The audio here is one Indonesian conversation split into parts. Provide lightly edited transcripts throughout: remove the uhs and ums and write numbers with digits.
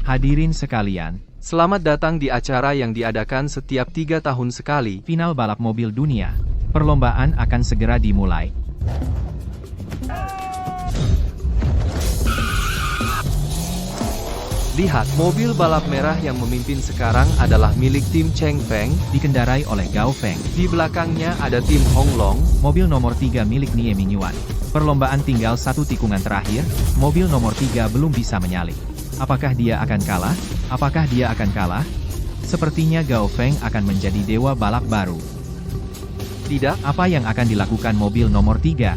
Hadirin sekalian, Selamat datang di acara yang diadakan setiap 3 tahun sekali. final balap mobil dunia. Perlombaan akan segera dimulai. Lihat, mobil balap merah yang memimpin sekarang adalah milik tim Cheng Feng. Dikendarai oleh Gao Feng. Di belakangnya ada tim Hong Long. Mobil nomor 3 milik Nie Mingyuan. Perlombaan tinggal satu tikungan terakhir, mobil nomor 3 belum bisa menyalip. Apakah dia akan kalah? Apakah dia akan kalah? Sepertinya Gao Feng akan menjadi dewa balap baru. Tidak, Apa yang akan dilakukan mobil nomor 3?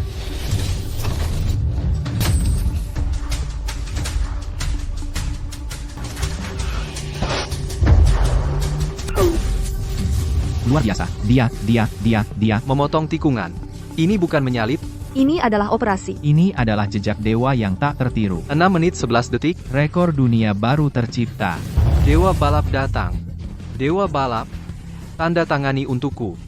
Luar biasa, dia. memotong tikungan. Ini bukan menyalip. Ini adalah operasi. Ini adalah jejak dewa yang tak tertiru. 6 menit 11 detik. Rekor dunia baru tercipta. Dewa balap datang. Dewa balap, tanda tangani untukku.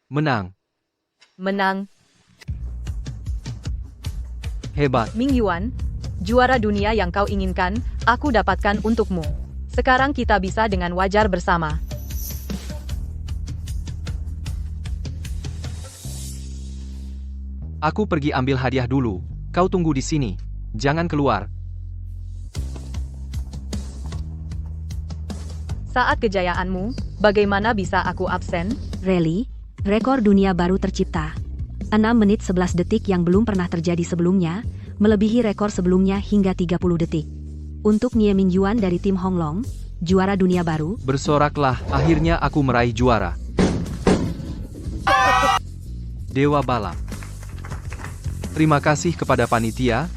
Menang. Menang, Hebat. Mingyuan. Juara dunia yang kau inginkan, aku dapatkan untukmu. Sekarang kita bisa dengan wajar bersama. Aku pergi ambil hadiah dulu. Kau tunggu di sini. Jangan keluar. Saat kejayaanmu, bagaimana bisa aku absen? Rally, rekor dunia baru tercipta. 6 menit 11 detik yang belum pernah terjadi sebelumnya, melebihi rekor sebelumnya hingga 30 detik. Untuk Nie Mingyuan dari tim Hong Long, juara dunia baru, Bersoraklah, akhirnya aku meraih juara. Dewa balap. Terima kasih kepada panitia.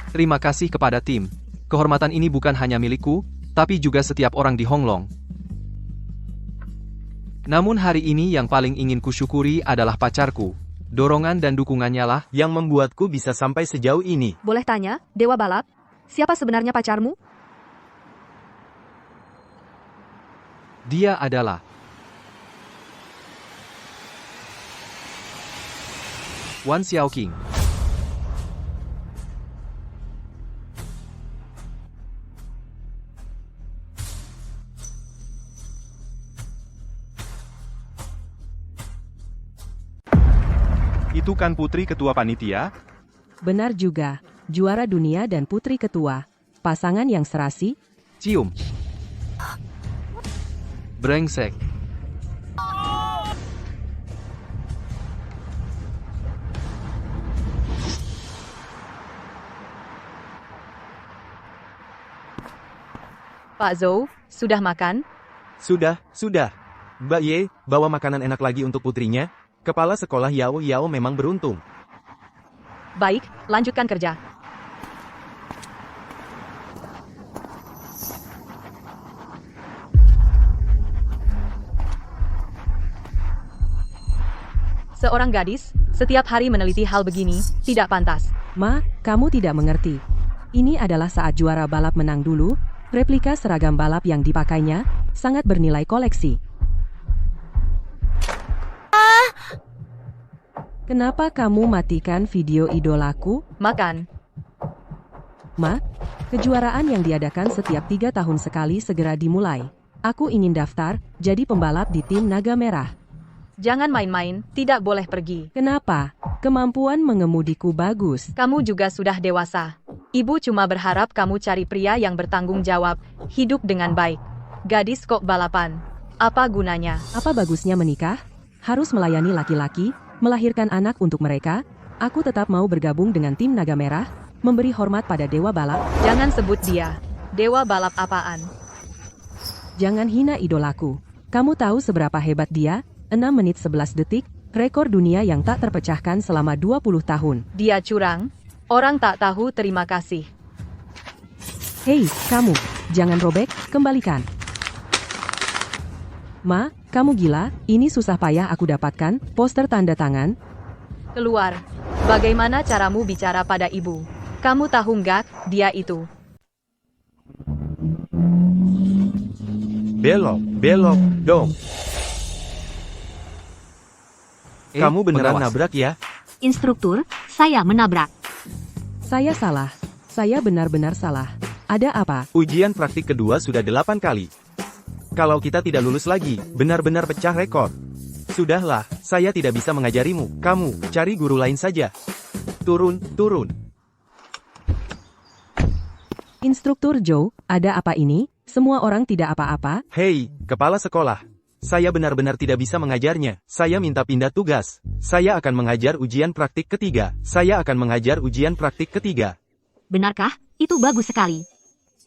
Terima kasih kepada tim. Kehormatan ini bukan hanya milikku, tapi juga setiap orang di Hong Long. Namun hari ini yang paling ingin kusyukuri adalah pacarku. Dorongan dan dukungannya lah yang membuatku bisa sampai sejauh ini. Boleh tanya, Dewa Balap? Siapa sebenarnya pacarmu? dia adalah Wan Xiaoqing. Itu kan putri ketua panitia? Benar juga, juara dunia dan putri ketua. Pasangan yang serasi, Cium. Brengsek. Pak Zhou, sudah makan? Sudah. Mbak Ye, bawa makanan enak lagi untuk putrinya. Kepala sekolah Yao memang beruntung. Baik, lanjutkan kerja. Seorang gadis, setiap hari meneliti hal begini, tidak pantas. Ma, kamu tidak mengerti. Ini adalah saat juara balap menang dulu, replika seragam balap yang dipakainya, sangat bernilai koleksi. Kenapa kamu matikan video idolaku? Makan. Ma, kejuaraan yang diadakan setiap 3 tahun sekali segera dimulai. Aku ingin daftar, jadi pembalap di tim Naga Merah. Jangan main-main, tidak boleh pergi. Kenapa? Kemampuan mengemudiku bagus. Kamu juga sudah dewasa. Ibu cuma berharap kamu cari pria yang bertanggung jawab, hidup dengan baik. Gadis kok balapan. Apa gunanya? Apa bagusnya menikah? Harus melayani laki-laki, melahirkan anak untuk mereka? Aku tetap mau bergabung dengan tim Naga Merah, memberi hormat pada Dewa Balap. Jangan sebut dia. Dewa balap apaan? Jangan hina idolaku. Kamu tahu seberapa hebat dia? 6 menit 11 detik, rekor dunia yang tak terpecahkan selama 20 tahun. Dia curang? Orang tak tahu terima kasih. Hei, kamu, jangan robek, kembalikan. Ma, kamu gila, ini susah payah aku dapatkan, poster tanda tangan. Keluar. Bagaimana caramu bicara pada ibu? Kamu tahu nggak, dia itu. Belok dong. Kamu beneran pengawas. nabrak ya? Instruktur, saya menabrak. Saya salah. Saya benar-benar salah. Ada apa? Ujian praktik kedua sudah 8 kali. Kalau kita tidak lulus lagi, benar-benar pecah rekor. Sudahlah, saya tidak bisa mengajarimu. Kamu, cari guru lain saja. Turun, turun. Instruktur Joe, ada apa ini? Semua orang tidak apa-apa? Hei, kepala sekolah. Saya benar-benar tidak bisa mengajarnya. Saya minta pindah tugas. Saya akan mengajar ujian praktik ketiga. Saya akan mengajar ujian praktik ketiga. Benarkah? Itu bagus sekali.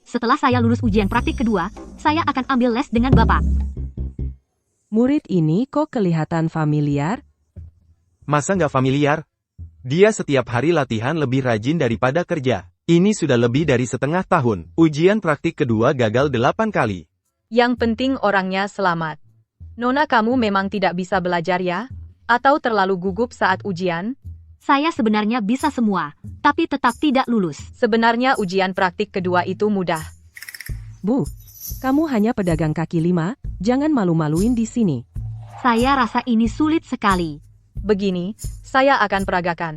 Setelah saya lulus ujian praktik kedua, saya akan ambil les dengan Bapak. Murid ini kok kelihatan familiar? Masa nggak familiar? Dia setiap hari latihan lebih rajin daripada kerja. Ini sudah lebih dari setengah tahun. Ujian praktik kedua gagal 8 kali. Yang penting orangnya selamat. Nona, kamu memang tidak bisa belajar ya? Atau terlalu gugup saat ujian? Saya sebenarnya bisa semua, tapi tetap tidak lulus. Sebenarnya ujian praktik kedua itu mudah. Bu, kamu hanya pedagang kaki lima, jangan malu-maluin di sini. Saya rasa ini sulit sekali. Begini, saya akan peragakan.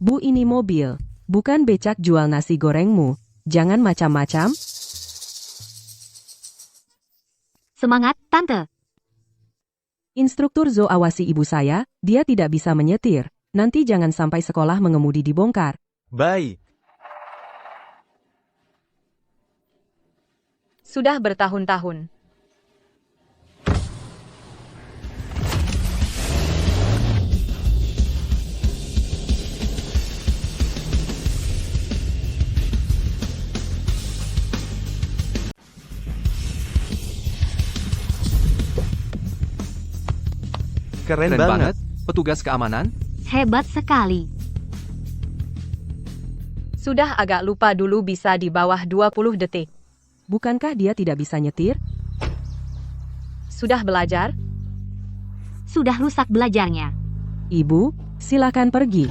Bu, ini mobil, bukan becak jual nasi gorengmu. Jangan macam-macam. Semangat, Tante. Instruktur Zo, awasi ibu saya, dia tidak bisa menyetir. Nanti jangan sampai sekolah mengemudi dibongkar. Baik. Sudah bertahun-tahun. Keren banget. Petugas keamanan? Hebat sekali. Sudah agak lupa dulu bisa di bawah 20 detik. Bukankah dia tidak bisa nyetir? Sudah belajar? Sudah rusak belajarnya. Ibu, silakan pergi.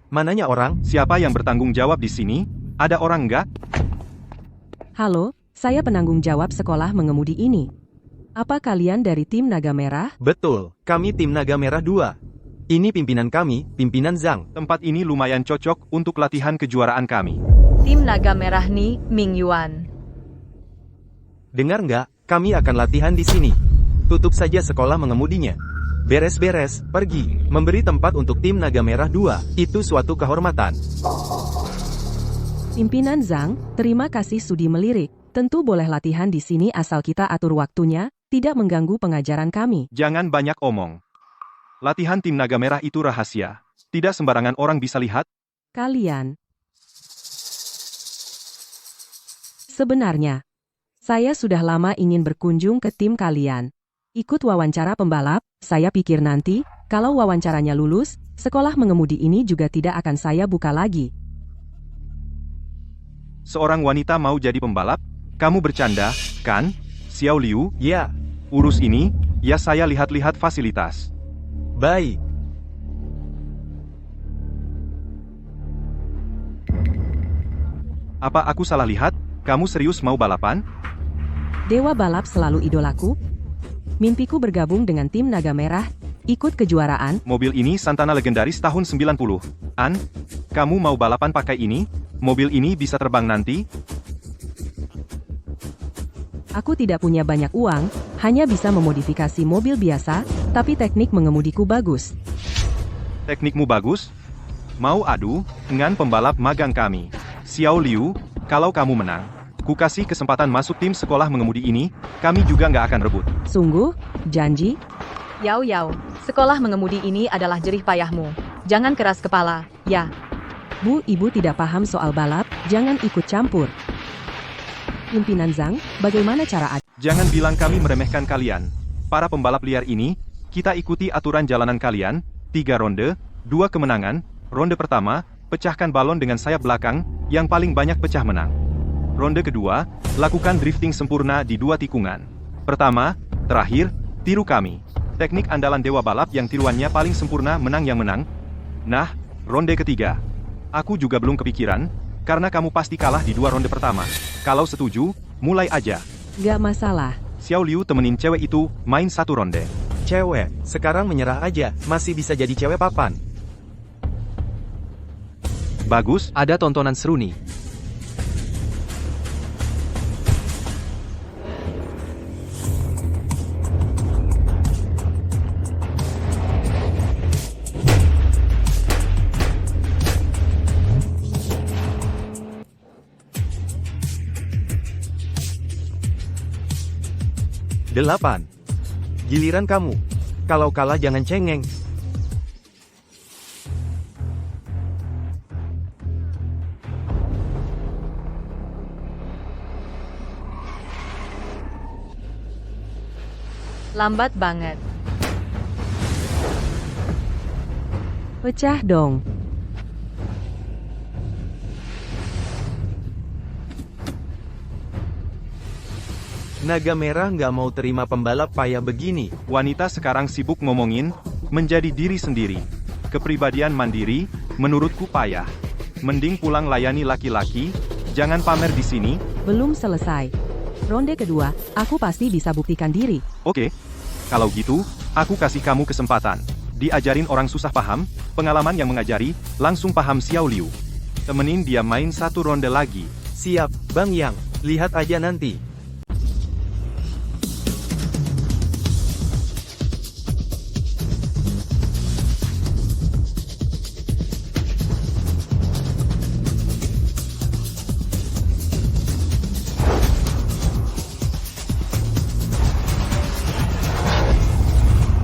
Mananya orang? Siapa yang bertanggung jawab di sini? Ada orang nggak? Halo, saya penanggung jawab sekolah mengemudi ini. Apa kalian dari tim Naga Merah? Betul, kami tim Naga Merah 2. Ini pimpinan kami, pimpinan Zhang. Tempat ini lumayan cocok untuk latihan kejuaraan kami. Tim Naga Merah nih, Ming Yuan. Dengar nggak? Kami akan latihan di sini. Tutup saja sekolah mengemudinya. Beres-beres, pergi. Memberi tempat untuk tim Naga Merah 2, itu suatu kehormatan. Pimpinan Zhang, terima kasih sudi melirik. Tentu boleh latihan di sini asal kita atur waktunya, tidak mengganggu pengajaran kami. Jangan banyak omong. Latihan tim Naga Merah itu rahasia. Tidak sembarangan orang bisa lihat. Kalian. Sebenarnya, saya sudah lama ingin berkunjung ke tim kalian. Ikut wawancara pembalap, saya pikir nanti, kalau wawancaranya lulus, sekolah mengemudi ini juga tidak akan saya buka lagi. Seorang wanita mau jadi pembalap? Kamu bercanda, kan? Xiao Liu, Ya, urus ini, ya saya lihat-lihat fasilitas. baik. Apa aku salah lihat? Kamu serius mau balapan? Dewa balap selalu idolaku. Mimpiku bergabung dengan tim Naga Merah, ikut kejuaraan. Mobil ini Santana legendaris tahun 90-an. Kamu mau balapan pakai ini? Mobil ini bisa terbang nanti? Aku tidak punya banyak uang, hanya bisa memodifikasi mobil biasa, tapi teknik mengemudiku bagus. Teknikmu bagus? Mau adu dengan pembalap magang kami. Xiao Liu, kalau kamu menang, ku kasih kesempatan masuk tim sekolah mengemudi ini, kami juga nggak akan rebut. Sungguh? Janji? Yau Yau, sekolah mengemudi ini adalah jerih payahmu. Jangan keras kepala, ya. Bu, ibu tidak paham soal balap, jangan ikut campur. Pimpinan Zhang, bagaimana cara Jangan bilang kami meremehkan kalian. Para pembalap liar ini, kita ikuti aturan jalanan kalian, 3 ronde, 2 kemenangan. Ronde pertama, pecahkan balon dengan sayap belakang, yang paling banyak pecah menang. Ronde kedua, lakukan drifting sempurna di 2 tikungan. Pertama, terakhir, tiru kami. Teknik andalan dewa balap yang tiruannya paling sempurna menang yang menang. Nah, ronde ketiga. Aku juga belum kepikiran, karena kamu pasti kalah di 2 ronde pertama. Kalau setuju, mulai aja. Gak masalah. Xiao Liu temenin cewek itu main 1 ronde. Cewek, sekarang menyerah aja, masih bisa jadi cewek papan. Bagus, Ada tontonan seru nih. Delapan. Giliran kamu. Kalau kalah jangan cengeng. Lambat banget. Pecah dong. Naga merah nggak mau terima pembalap payah begini. wanita sekarang sibuk ngomongin, menjadi diri sendiri. Kepribadian mandiri, menurutku payah. Mending pulang layani laki-laki, jangan pamer di sini. Belum selesai. Ronde kedua, aku pasti bisa buktikan diri. Oke. Kalau gitu, aku kasih kamu kesempatan. Diajarin orang susah paham, pengalaman yang mengajari, langsung paham Xiao Liu. Temenin dia main 1 ronde lagi. Siap, Bang Yang. Lihat aja nanti.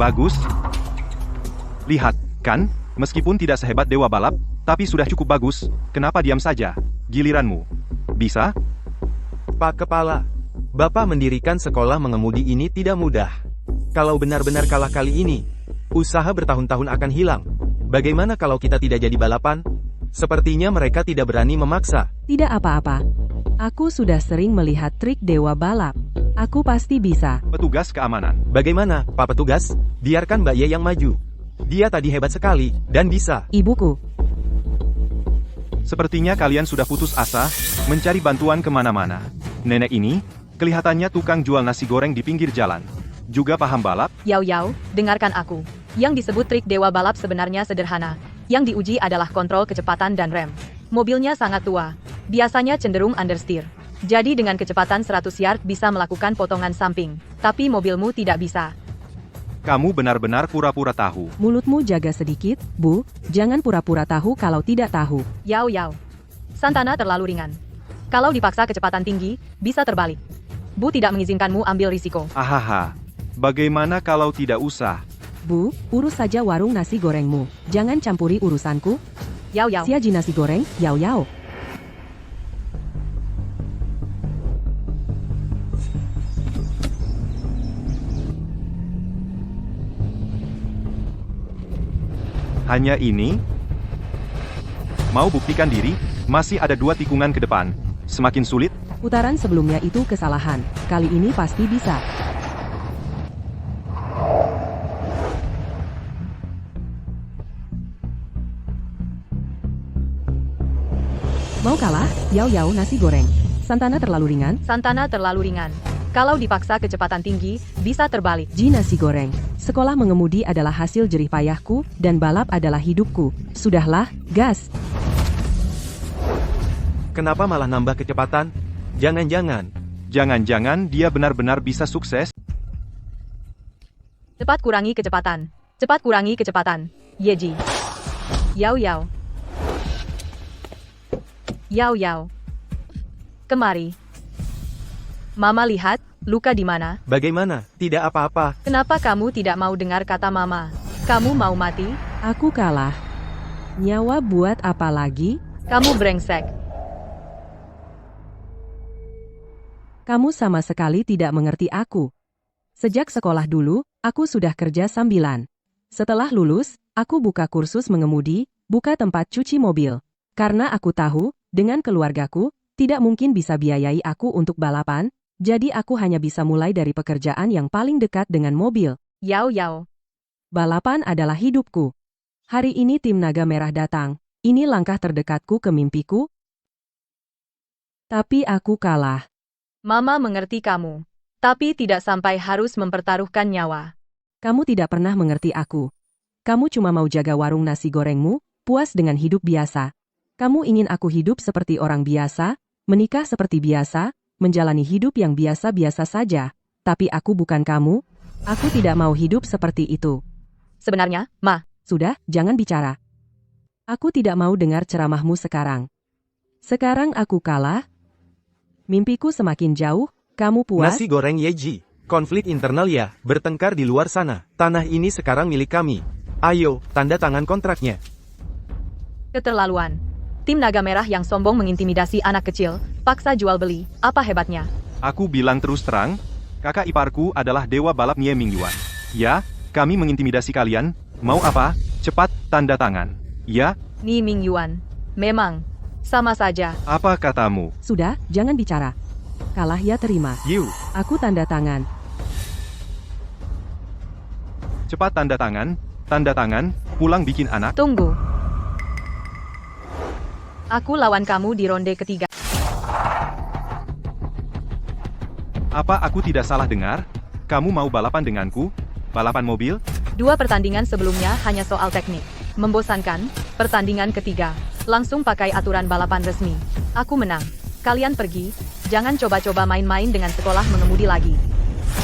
Bagus. Lihat, kan? Meskipun tidak sehebat dewa balap, tapi sudah cukup bagus. Kenapa diam saja? Giliranmu. Bisa? Pak Kepala, Bapak mendirikan sekolah mengemudi ini tidak mudah. Kalau benar-benar kalah kali ini, usaha bertahun-tahun akan hilang. Bagaimana kalau kita tidak jadi balapan? Sepertinya mereka tidak berani memaksa. Tidak apa-apa. Aku sudah sering melihat trik dewa balap. Aku pasti bisa. Petugas keamanan. Bagaimana, Pak Petugas? Biarkan Mbak Ye yang maju. Dia tadi hebat sekali, dan bisa. Ibuku. Sepertinya kalian sudah putus asa, mencari bantuan kemana-mana. Nenek ini, kelihatannya tukang jual nasi goreng di pinggir jalan. Juga paham balap? Yao Yao, dengarkan aku. Yang disebut trik dewa balap sebenarnya sederhana. Yang diuji adalah kontrol kecepatan dan rem. Mobilnya sangat tua. Biasanya cenderung understeer. Jadi dengan kecepatan 100 yard bisa melakukan potongan samping. Tapi mobilmu tidak bisa. Kamu benar-benar pura-pura tahu. Mulutmu jaga sedikit, Bu. Jangan pura-pura tahu kalau tidak tahu. Yao Yao. Santana terlalu ringan. Kalau dipaksa kecepatan tinggi, bisa terbalik. Bu tidak mengizinkanmu ambil risiko. Ahaha. Bagaimana kalau tidak usah? Bu, urus saja warung nasi gorengmu. Jangan campuri urusanku. Yao Yao. Siaji nasi goreng, Yao Yao. Hanya ini? Mau buktikan diri? Masih ada 2 tikungan ke depan. Semakin sulit? Putaran sebelumnya itu kesalahan. Kali ini pasti bisa. Mau kalah? Yao Yao nasi goreng. Santana terlalu ringan. Santana terlalu ringan. Kalau dipaksa kecepatan tinggi, bisa terbalik. Ji nasi goreng. Sekolah mengemudi adalah hasil jerih payahku, dan balap adalah hidupku. Sudahlah, gas. Kenapa malah nambah kecepatan? Jangan-jangan. Jangan-jangan dia benar-benar bisa sukses? Cepat kurangi kecepatan. Cepat kurangi kecepatan. Yeji. Yao Yao. Yao Yao. Kemari. Mama lihat, luka di mana? Bagaimana? Tidak apa-apa. Kenapa kamu tidak mau dengar kata mama? Kamu mau mati? Aku kalah. Nyawa buat apa lagi? Kamu brengsek. Kamu sama sekali tidak mengerti aku. Sejak sekolah dulu, aku sudah kerja sambilan. Setelah lulus, aku buka kursus mengemudi, buka tempat cuci mobil. Karena aku tahu, dengan keluargaku, tidak mungkin bisa biayai aku untuk balapan, jadi aku hanya bisa mulai dari pekerjaan yang paling dekat dengan mobil. Yao Yao. Balapan adalah hidupku. Hari ini tim Naga Merah datang. Ini langkah terdekatku ke mimpiku. Tapi aku kalah. Mama mengerti kamu. Tapi tidak sampai harus mempertaruhkan nyawa. Kamu tidak pernah mengerti aku. Kamu cuma mau jaga warung nasi gorengmu, puas dengan hidup biasa. Kamu ingin aku hidup seperti orang biasa, menikah seperti biasa, menjalani hidup yang biasa-biasa saja. Tapi aku bukan kamu. Aku tidak mau hidup seperti itu. Sebenarnya, Ma, Sudah, jangan bicara. Aku tidak mau dengar ceramahmu sekarang. Sekarang aku kalah. Mimpiku semakin jauh, kamu puas? Nasi goreng Yeji. Konflik internal ya, bertengkar di luar sana. Tanah ini sekarang milik kami. Ayo, tanda tangan kontraknya. keterlaluan. Tim Naga Merah yang sombong mengintimidasi anak kecil, paksa jual beli, apa hebatnya? Aku bilang terus terang, kakak iparku adalah dewa balap Nie Mingyuan. Ya, kami mengintimidasi kalian, mau apa? Cepat, tanda tangan. Ya, Ni Mingyuan. Memang. Sama saja. apa katamu? Sudah, jangan bicara. Kalah ya terima. Yu, Aku tanda tangan. cepat tanda tangan, pulang bikin anak. Tunggu. Aku lawan kamu di ronde ketiga. Apa aku tidak salah dengar? Kamu mau balapan denganku? Balapan mobil? 2 pertandingan sebelumnya hanya soal teknik. Membosankan, pertandingan ketiga. Langsung pakai aturan balapan resmi. Aku menang. Kalian pergi, jangan coba-coba main-main dengan sekolah mengemudi lagi.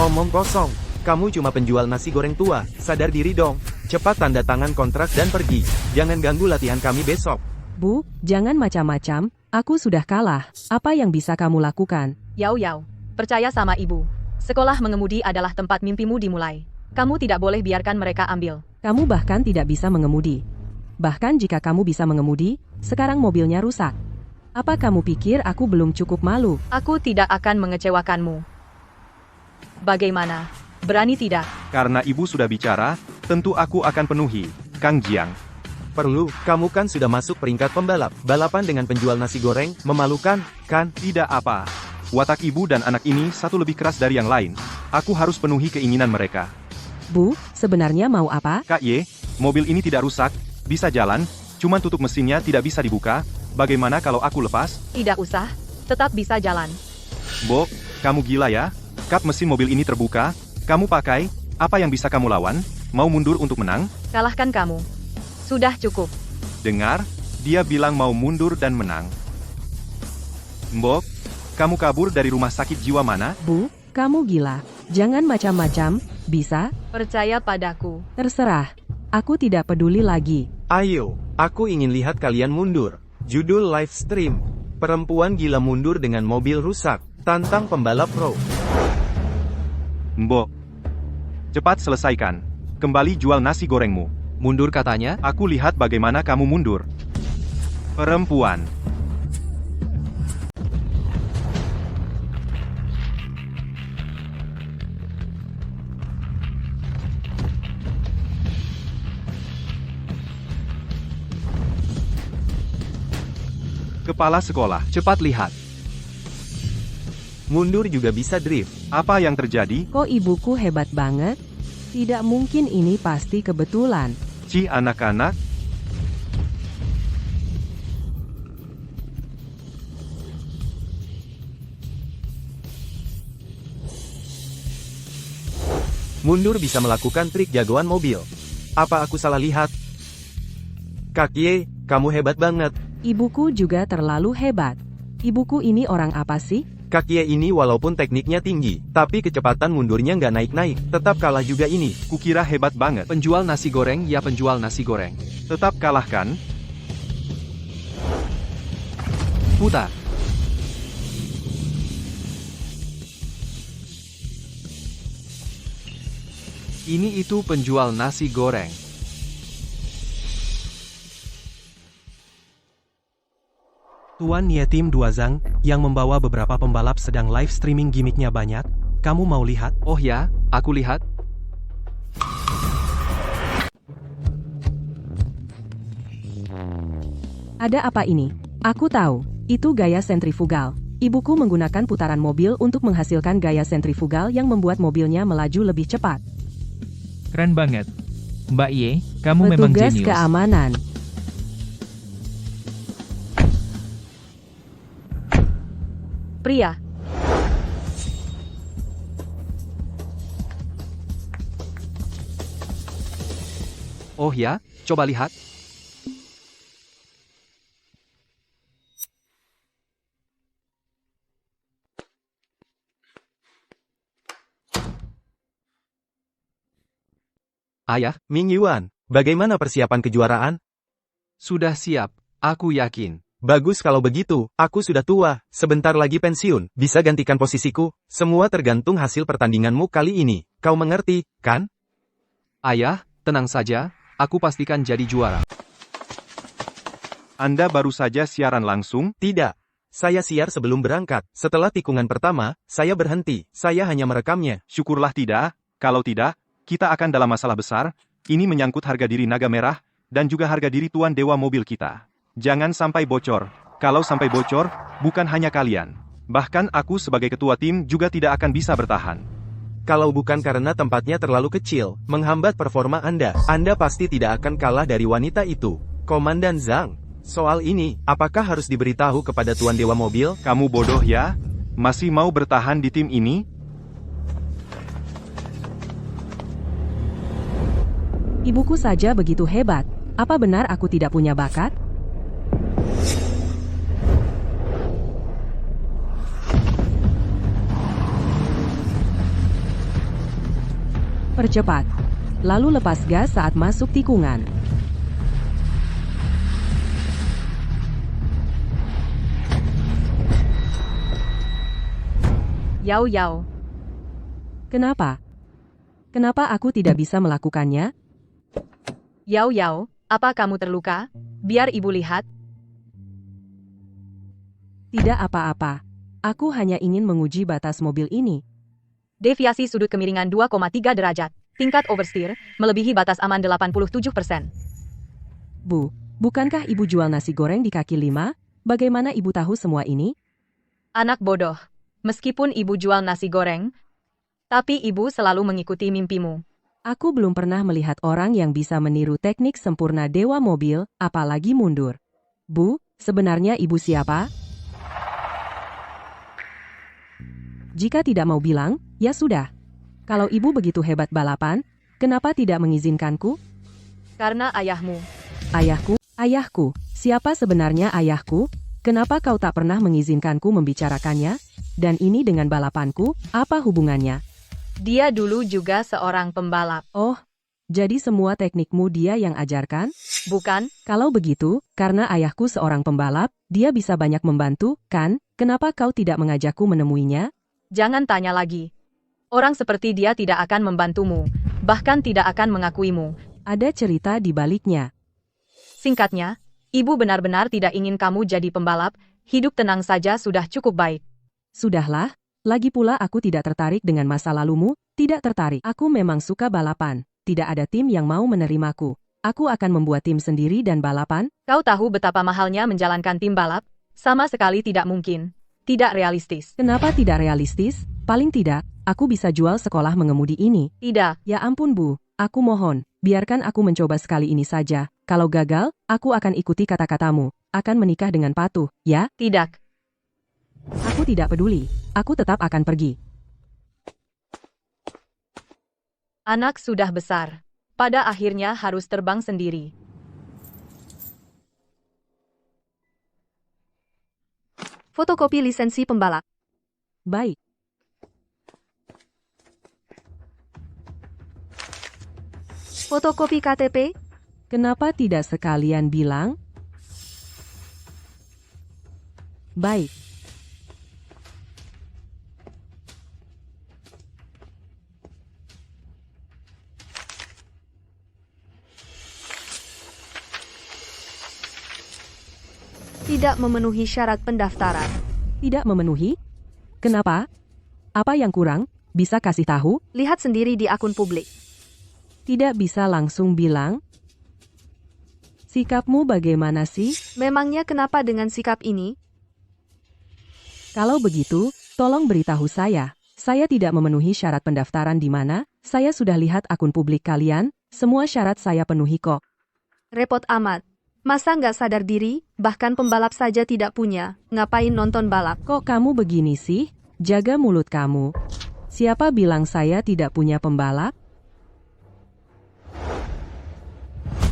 Omong kosong. Kamu cuma penjual nasi goreng tua. Sadar diri dong. Cepat tanda tangan kontrak dan pergi. Jangan ganggu latihan kami besok. Bu, jangan macam-macam. Aku sudah kalah. Apa yang bisa kamu lakukan? Yau, percaya sama ibu. Sekolah mengemudi adalah tempat mimpimu dimulai. Kamu tidak boleh biarkan mereka ambil. Kamu bahkan tidak bisa mengemudi. Bahkan jika kamu bisa mengemudi, sekarang mobilnya rusak. Apa kamu pikir aku belum cukup malu? Aku tidak akan mengecewakanmu. Bagaimana? Berani tidak? Karena ibu sudah bicara, tentu aku akan penuhi. Kang Jiang. Perlu, kamu kan sudah masuk peringkat pembalap. Balapan dengan penjual nasi goreng, memalukan, kan? Tidak apa. Watak ibu dan anak ini satu lebih keras dari yang lain. Aku harus penuhi keinginan mereka. Bu, sebenarnya mau apa? Kak Ye, mobil ini tidak rusak, bisa jalan, cuman tutup mesinnya tidak bisa dibuka. Bagaimana kalau aku lepas? Tidak usah. Tetap bisa jalan. Bo, kamu gila ya? Kap mesin mobil ini terbuka, kamu pakai, apa yang bisa kamu lawan? Mau mundur untuk menang? Kalahkan kamu. Sudah cukup. Dengar, dia bilang mau mundur dan menang. Mbok, kamu kabur dari rumah sakit jiwa mana? Bu, kamu gila. Jangan macam-macam, bisa? Percaya padaku. Terserah. Aku tidak peduli lagi. Ayo, aku ingin lihat kalian mundur. Judul live stream. Perempuan gila mundur dengan mobil rusak. Tantang pembalap pro. Mbok, cepat selesaikan. Kembali jual nasi gorengmu. Mundur katanya? Aku lihat bagaimana kamu mundur. Perempuan. Kepala sekolah, Cepat lihat. Mundur juga bisa drift. apa yang terjadi? Kok ibuku hebat banget? Tidak mungkin ini pasti kebetulan. Ci anak-anak, Mundur bisa melakukan trik jagoan mobil. Apa aku salah lihat? Kak Ye, kamu hebat banget. Ibuku juga terlalu hebat. Ibuku ini orang apa sih? Kak Ye ini walaupun tekniknya tinggi, tapi kecepatan mundurnya nggak naik-naik. Tetap kalah juga ini. kukira hebat banget. Penjual nasi goreng ya penjual nasi goreng. Tetap kalahkan. Putar. Ini itu penjual nasi goreng. Tuan Ye Tim Duazang, yang membawa beberapa pembalap sedang live streaming gimmicknya banyak. Kamu mau lihat? Oh ya, aku lihat. Ada apa ini? Aku tahu, itu gaya sentrifugal. Ibuku menggunakan putaran mobil untuk menghasilkan gaya sentrifugal yang membuat mobilnya melaju lebih cepat. Keren banget. Mbak Ye, kamu memang Petugas jenius. keamanan. pria. Oh ya, coba lihat. Ayah, Ming Yuan, bagaimana persiapan kejuaraan? sudah siap, aku yakin. Bagus kalau begitu, aku sudah tua, sebentar lagi pensiun, bisa gantikan posisiku, semua tergantung hasil pertandinganmu kali ini, kau mengerti, kan? Ayah, tenang saja, aku pastikan jadi juara. Anda baru saja siaran langsung? Tidak. Saya siar sebelum berangkat, setelah tikungan pertama, saya berhenti, saya hanya merekamnya. Syukurlah tidak, kalau tidak, kita akan dalam masalah besar, ini menyangkut harga diri naga merah, dan juga harga diri tuan dewa mobil kita. Jangan sampai bocor, kalau sampai bocor, bukan hanya kalian. Bahkan aku sebagai ketua tim juga tidak akan bisa bertahan. Kalau bukan karena tempatnya terlalu kecil, menghambat performa Anda pasti tidak akan kalah dari wanita itu. Komandan Zhang, soal ini, apakah harus diberitahu kepada tuan dewa mobil? Kamu bodoh ya? Masih mau bertahan di tim ini? Ibuku saja begitu hebat. Apa benar aku tidak punya bakat? Percepat. Lalu lepas gas saat masuk tikungan. Yao Yao. Kenapa? Kenapa aku tidak bisa melakukannya? Yao Yao, apa kamu terluka? Biar ibu lihat. Tidak apa-apa. Aku hanya ingin menguji batas mobil ini. Deviasi sudut kemiringan 2,3 derajat. Tingkat oversteer, melebihi batas aman 87%. Bu, bukankah ibu jual nasi goreng di kaki 5? Bagaimana ibu tahu semua ini? Anak bodoh. Meskipun ibu jual nasi goreng, tapi ibu selalu mengikuti mimpimu. Aku belum pernah melihat orang yang bisa meniru teknik sempurna dewa mobil, apalagi mundur. Bu, sebenarnya ibu siapa? Jika tidak mau bilang, ya sudah. Kalau ibu begitu hebat balapan, kenapa tidak mengizinkanku? Karena ayahmu. Ayahku, ayahku, siapa sebenarnya ayahku? Kenapa kau tak pernah mengizinkanku membicarakannya? Dan ini dengan balapanku, apa hubungannya? Dia dulu juga seorang pembalap. Oh, jadi semua teknikmu dia yang ajarkan? Bukan? Kalau begitu, karena ayahku seorang pembalap, dia bisa banyak membantu, kan? Kenapa kau tidak mengajakku menemuinya? Jangan tanya lagi. Orang seperti dia tidak akan membantumu, bahkan tidak akan mengakuimu. Ada cerita di baliknya. Singkatnya, ibu benar-benar tidak ingin kamu jadi pembalap, hidup tenang saja sudah cukup baik. Sudahlah, lagi pula aku tidak tertarik dengan masa lalumu, tidak tertarik. Aku memang suka balapan, tidak ada tim yang mau menerimaku. Aku akan membuat tim sendiri dan balapan. Kau tahu betapa mahalnya menjalankan tim balap? Sama sekali tidak mungkin. Tidak realistis. Kenapa tidak realistis? Paling tidak, aku bisa jual sekolah mengemudi ini. Tidak. Ya ampun Bu, aku mohon, biarkan aku mencoba sekali ini saja. Kalau gagal, aku akan ikuti kata-katamu. Akan menikah dengan patuh, ya? Tidak. Aku tidak peduli, aku tetap akan pergi. Anak sudah besar. Pada akhirnya harus terbang sendiri. Fotokopi lisensi pembalap. Baik. Fotokopi KTP. Kenapa tidak sekalian bilang? Baik. Tidak memenuhi syarat pendaftaran. Tidak memenuhi? Kenapa? Apa yang kurang? Bisa kasih tahu? Lihat sendiri di akun publik. Tidak bisa langsung bilang? Sikapmu bagaimana sih? Memangnya kenapa dengan sikap ini? Kalau begitu, tolong beritahu saya. Saya tidak memenuhi syarat pendaftaran di mana? Saya sudah lihat akun publik kalian, semua syarat saya penuhi kok. Repot amat. Masa nggak sadar diri, bahkan pembalap saja tidak punya, ngapain nonton balap? Kok kamu begini sih? Jaga mulut kamu. Siapa bilang saya tidak punya pembalap?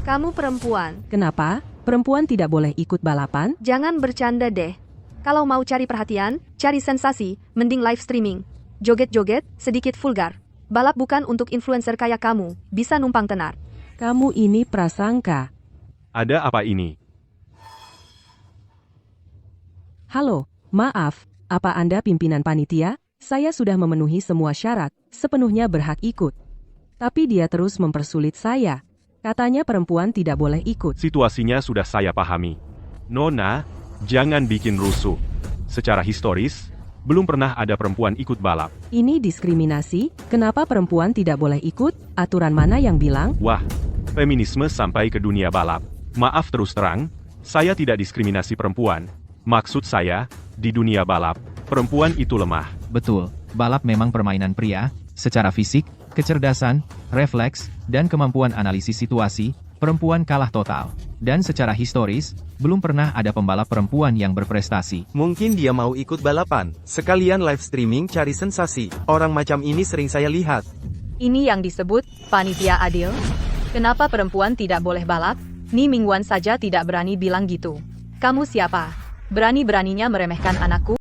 Kamu perempuan, Kenapa? Perempuan tidak boleh ikut balapan? jangan bercanda deh. Kalau mau cari perhatian, cari sensasi, mending live streaming. Joget-joget, sedikit vulgar. Balap bukan untuk influencer kayak kamu, bisa numpang tenar. Kamu ini prasangka. Ada apa ini? Halo, maaf, apa Anda pimpinan panitia? Saya sudah memenuhi semua syarat, sepenuhnya berhak ikut. Tapi dia terus mempersulit saya. Katanya perempuan tidak boleh ikut. Situasinya sudah saya pahami. Nona, jangan bikin rusuh. Secara historis, belum pernah ada perempuan ikut balap. Ini diskriminasi, kenapa perempuan tidak boleh ikut? Aturan mana yang bilang? Wah, feminisme sampai ke dunia balap. Maaf terus terang, saya tidak diskriminasi perempuan. Maksud saya, di dunia balap, perempuan itu lemah. Betul, balap memang permainan pria, secara fisik, kecerdasan, refleks, dan kemampuan analisis situasi, perempuan kalah total. Dan secara historis, belum pernah ada pembalap perempuan yang berprestasi. Mungkin dia mau ikut balapan. Sekalian live streaming cari sensasi. Orang macam ini sering saya lihat. Ini yang disebut panitia adil? Kenapa perempuan tidak boleh balap? Ni Mingwan saja tidak berani bilang gitu. Kamu siapa? Berani-beraninya meremehkan anakku?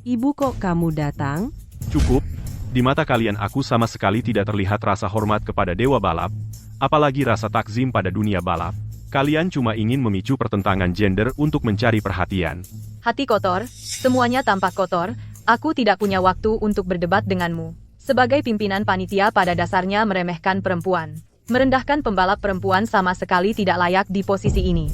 Ibu kok kamu datang? Cukup, di mata kalian aku sama sekali tidak terlihat rasa hormat kepada dewa balap, apalagi rasa takzim pada dunia balap. Kalian cuma ingin memicu pertentangan gender untuk mencari perhatian. Hati kotor, semuanya tampak kotor, aku tidak punya waktu untuk berdebat denganmu. Sebagai pimpinan panitia pada dasarnya meremehkan perempuan. Merendahkan pembalap perempuan sama sekali tidak layak di posisi ini.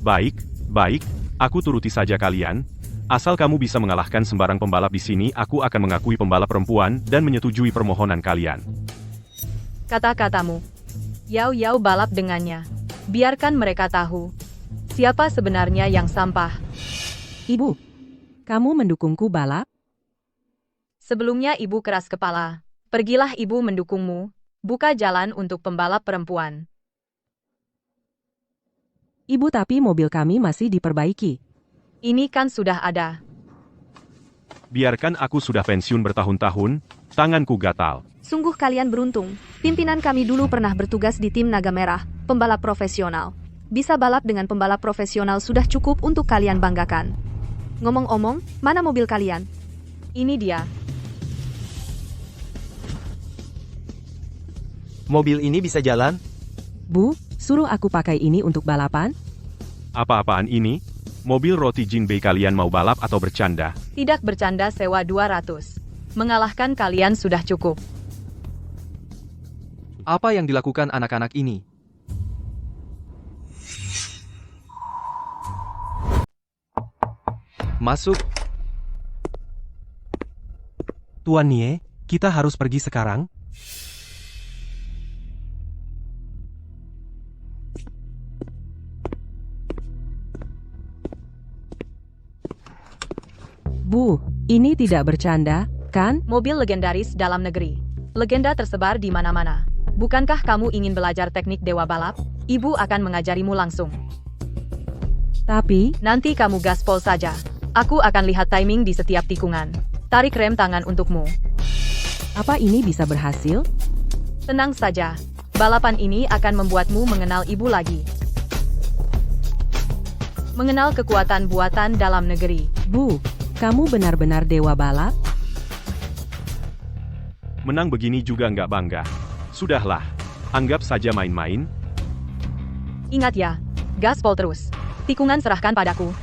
Baik, aku turuti saja kalian. Asal kamu bisa mengalahkan sembarang pembalap di sini, aku akan mengakui pembalap perempuan dan menyetujui permohonan kalian. Kata-katamu. Yau balap dengannya. Biarkan mereka tahu. Siapa sebenarnya yang sampah. Ibu, kamu mendukungku balap? Sebelumnya ibu keras kepala. Pergilah ibu mendukungmu. Buka jalan untuk pembalap perempuan. Ibu, tapi mobil kami masih diperbaiki. Ini kan sudah ada. Biarkan aku sudah pensiun bertahun-tahun, tanganku gatal. Sungguh kalian beruntung. Pimpinan kami dulu pernah bertugas di tim Naga Merah, pembalap profesional. Bisa balap dengan pembalap profesional sudah cukup untuk kalian banggakan. Ngomong-ngomong, mana mobil kalian? Ini dia. Mobil ini bisa jalan? Bu, suruh aku pakai ini untuk balapan? Apa-apaan ini? Mobil roti Jin Bei kalian mau balap atau bercanda? Tidak bercanda, sewa 200. Mengalahkan kalian sudah cukup. Apa yang dilakukan anak-anak ini? Masuk. Tuan Nie, kita harus pergi sekarang. Bu, ini tidak bercanda, kan? Mobil legendaris dalam negeri. Legenda tersebar di mana-mana. Bukankah kamu ingin belajar teknik dewa balap? Ibu akan mengajarimu langsung. Tapi, Nanti kamu gaspol saja. Aku akan lihat timing di setiap tikungan. Tarik rem tangan untukmu. apa ini bisa berhasil? Tenang saja. Balapan ini akan membuatmu mengenal ibu lagi. Mengenal kekuatan buatan dalam negeri. Bu, kamu benar-benar dewa balap? Menang begini juga nggak bangga. Sudahlah, anggap saja main-main. Ingat ya, gaspol terus. Tikungan serahkan padaku.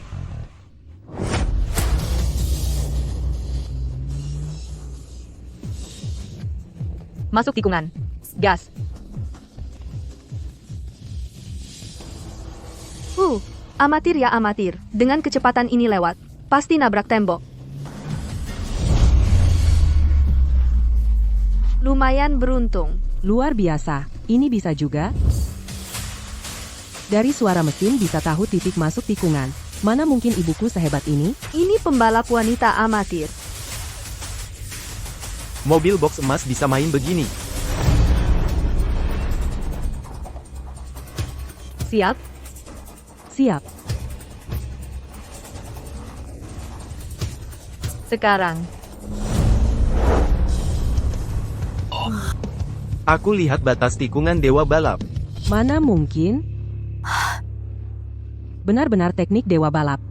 Masuk tikungan. Gas. Amatir ya amatir. Dengan kecepatan ini lewat, pasti nabrak tembok. Lumayan beruntung. Luar biasa, ini bisa juga? Dari suara mesin bisa tahu titik masuk tikungan. Mana mungkin ibuku sehebat ini? Ini pembalap wanita amatir. Mobil box emas bisa main begini. Siap, Siap. Sekarang, Aku lihat batas tikungan Dewa Balap. Mana mungkin? Benar-benar teknik dewa balap.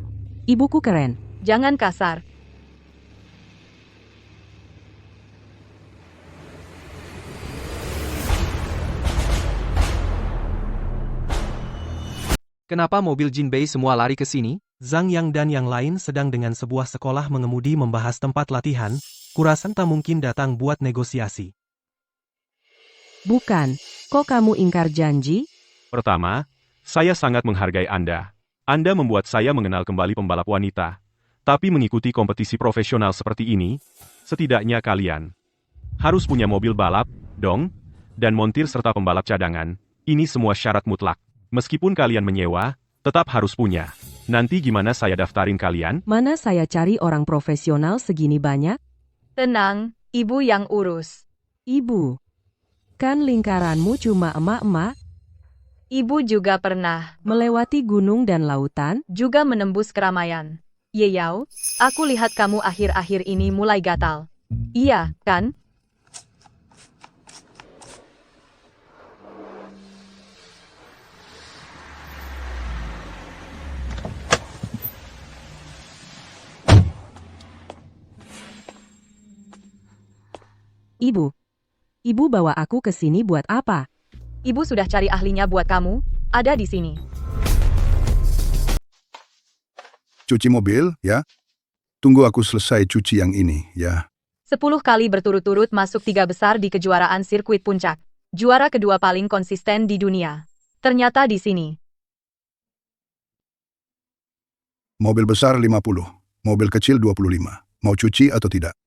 Ibuku keren. jangan kasar. Kenapa mobil Jinbei semua lari ke sini? Zhang Yang dan yang lain sedang dengan sebuah sekolah mengemudi membahas tempat latihan. Kurasan tak mungkin datang buat negosiasi. Bukan. Kok kamu ingkar janji? Pertama, saya sangat menghargai Anda. Anda membuat saya mengenal kembali pembalap wanita. Tapi mengikuti kompetisi profesional seperti ini, setidaknya kalian harus punya mobil balap, dong, dan montir serta pembalap cadangan. Ini semua syarat mutlak. Meskipun kalian menyewa, tetap harus punya. Nanti gimana saya daftarin kalian? Mana saya cari orang profesional segini banyak? Tenang, ibu yang urus. Ibu. Kan lingkaranmu cuma emak-emak, Ibu juga pernah, melewati gunung dan lautan. juga menembus keramaian. Ye Yao, aku lihat kamu akhir-akhir ini mulai gatal. Iya, kan? Ibu. Ibu bawa aku ke sini buat apa? Ibu sudah cari ahlinya buat kamu, ada di sini. Cuci mobil, ya? Tunggu aku selesai cuci yang ini, ya. 10 kali berturut-turut masuk 3 besar di kejuaraan sirkuit puncak. Juara kedua paling konsisten di dunia. Ternyata di sini. Mobil besar 50, mobil kecil 25. Mau cuci atau tidak?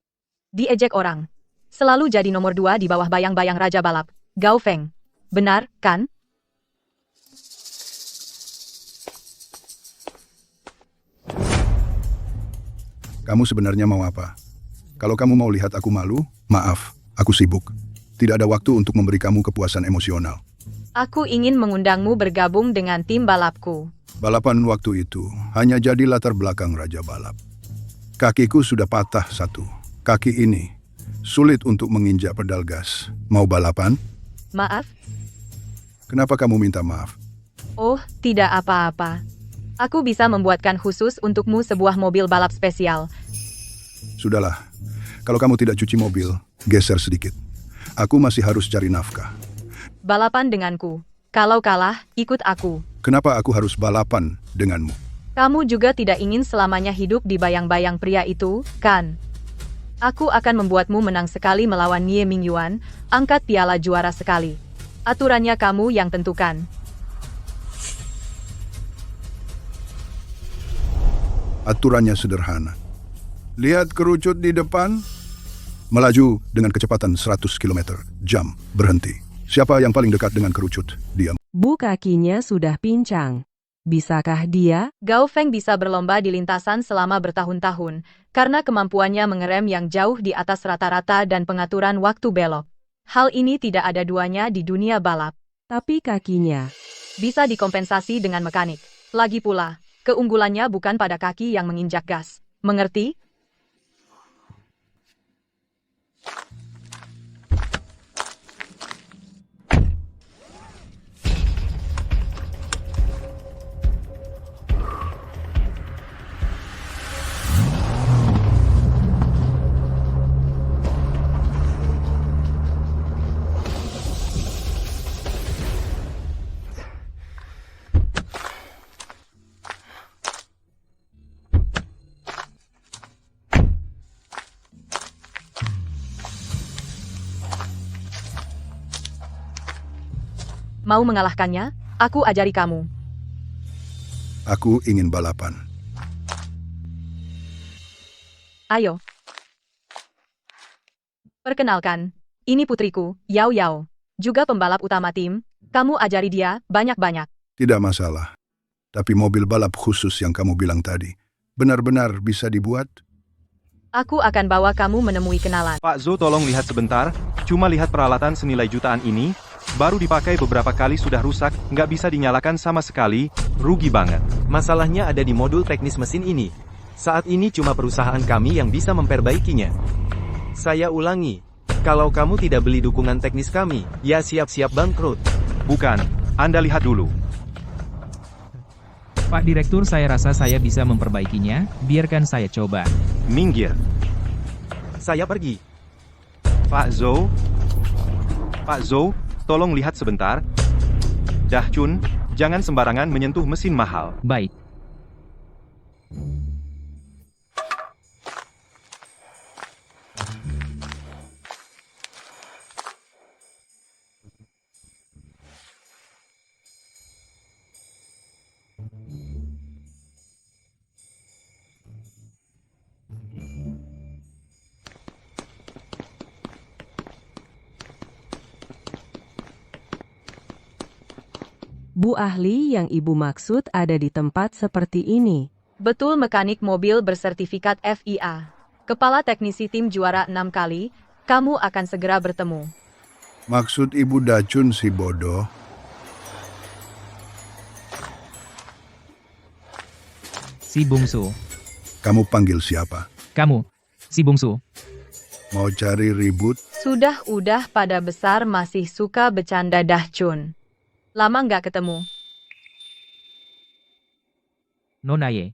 Diejek orang. Selalu jadi nomor 2 di bawah bayang-bayang Raja Balap. Gao Feng. Benar, kan? Kamu sebenarnya mau apa? Kalau kamu mau lihat aku malu, maaf, aku sibuk. Tidak ada waktu untuk memberi kamu kepuasan emosional. Aku ingin mengundangmu bergabung dengan tim balapku. Balapan waktu itu hanya jadi latar belakang Raja Balap. Kakiku sudah patah satu. Kaki ini sulit untuk menginjak pedal gas. Mau balapan? Maaf? Kenapa kamu minta maaf? Oh, tidak apa-apa. Aku bisa membuatkan khusus untukmu sebuah mobil balap spesial. Sudahlah, kalau kamu tidak cuci mobil, geser sedikit. Aku masih harus cari nafkah. Balapan denganku. Kalau kalah, ikut aku. Kenapa aku harus balapan denganmu? Kamu juga tidak ingin selamanya hidup di bayang-bayang pria itu, kan? Aku akan membuatmu menang sekali melawan Nie Mingyuan, angkat piala juara sekali. Aturannya kamu yang tentukan. Aturannya sederhana. Lihat kerucut di depan, melaju dengan kecepatan 100 km jam, berhenti. Siapa yang paling dekat dengan kerucut? Diam. Bu kakinya sudah pincang. Bisakah dia? Gao Feng bisa berlomba di lintasan selama bertahun-tahun, karena kemampuannya mengerem yang jauh di atas rata-rata dan pengaturan waktu belok. Hal ini tidak ada duanya di dunia balap. Tapi kakinya. Bisa dikompensasi dengan mekanik. Lagi pula, keunggulannya bukan pada kaki yang menginjak gas. Mengerti? Mau mengalahkannya? Aku ajari kamu. Aku ingin balapan. Ayo. Perkenalkan, ini putriku, Yao Yao. Juga pembalap utama tim. Kamu ajari dia banyak-banyak. Tidak masalah. Tapi mobil balap khusus yang kamu bilang tadi, benar-benar bisa dibuat? Aku akan bawa kamu menemui kenalan. Pak Zo tolong lihat sebentar, cuma lihat peralatan senilai jutaan ini, Baru dipakai beberapa kali sudah rusak, nggak bisa dinyalakan sama sekali, rugi banget. Masalahnya ada di modul teknis mesin ini. Saat ini cuma perusahaan kami yang bisa memperbaikinya. Saya ulangi, kalau kamu tidak beli dukungan teknis kami, ya siap-siap bangkrut. Bukan, Anda lihat dulu. Pak Direktur, saya rasa saya bisa memperbaikinya, biarkan saya coba. Minggir. Saya pergi. Pak Zhou, tolong lihat sebentar. Dachun, jangan sembarangan menyentuh mesin mahal. Baik. Bu ahli yang ibu maksud ada di tempat seperti ini. Betul, mekanik mobil bersertifikat FIA. Kepala teknisi tim juara 6 kali, kamu akan segera bertemu. Maksud Ibu Dachun si bodoh. Si bungsu. Kamu panggil siapa? Kamu. Si bungsu. Mau cari ribut? Sudah pada besar masih suka bercanda Dachun. Lama nggak ketemu. Nonaye.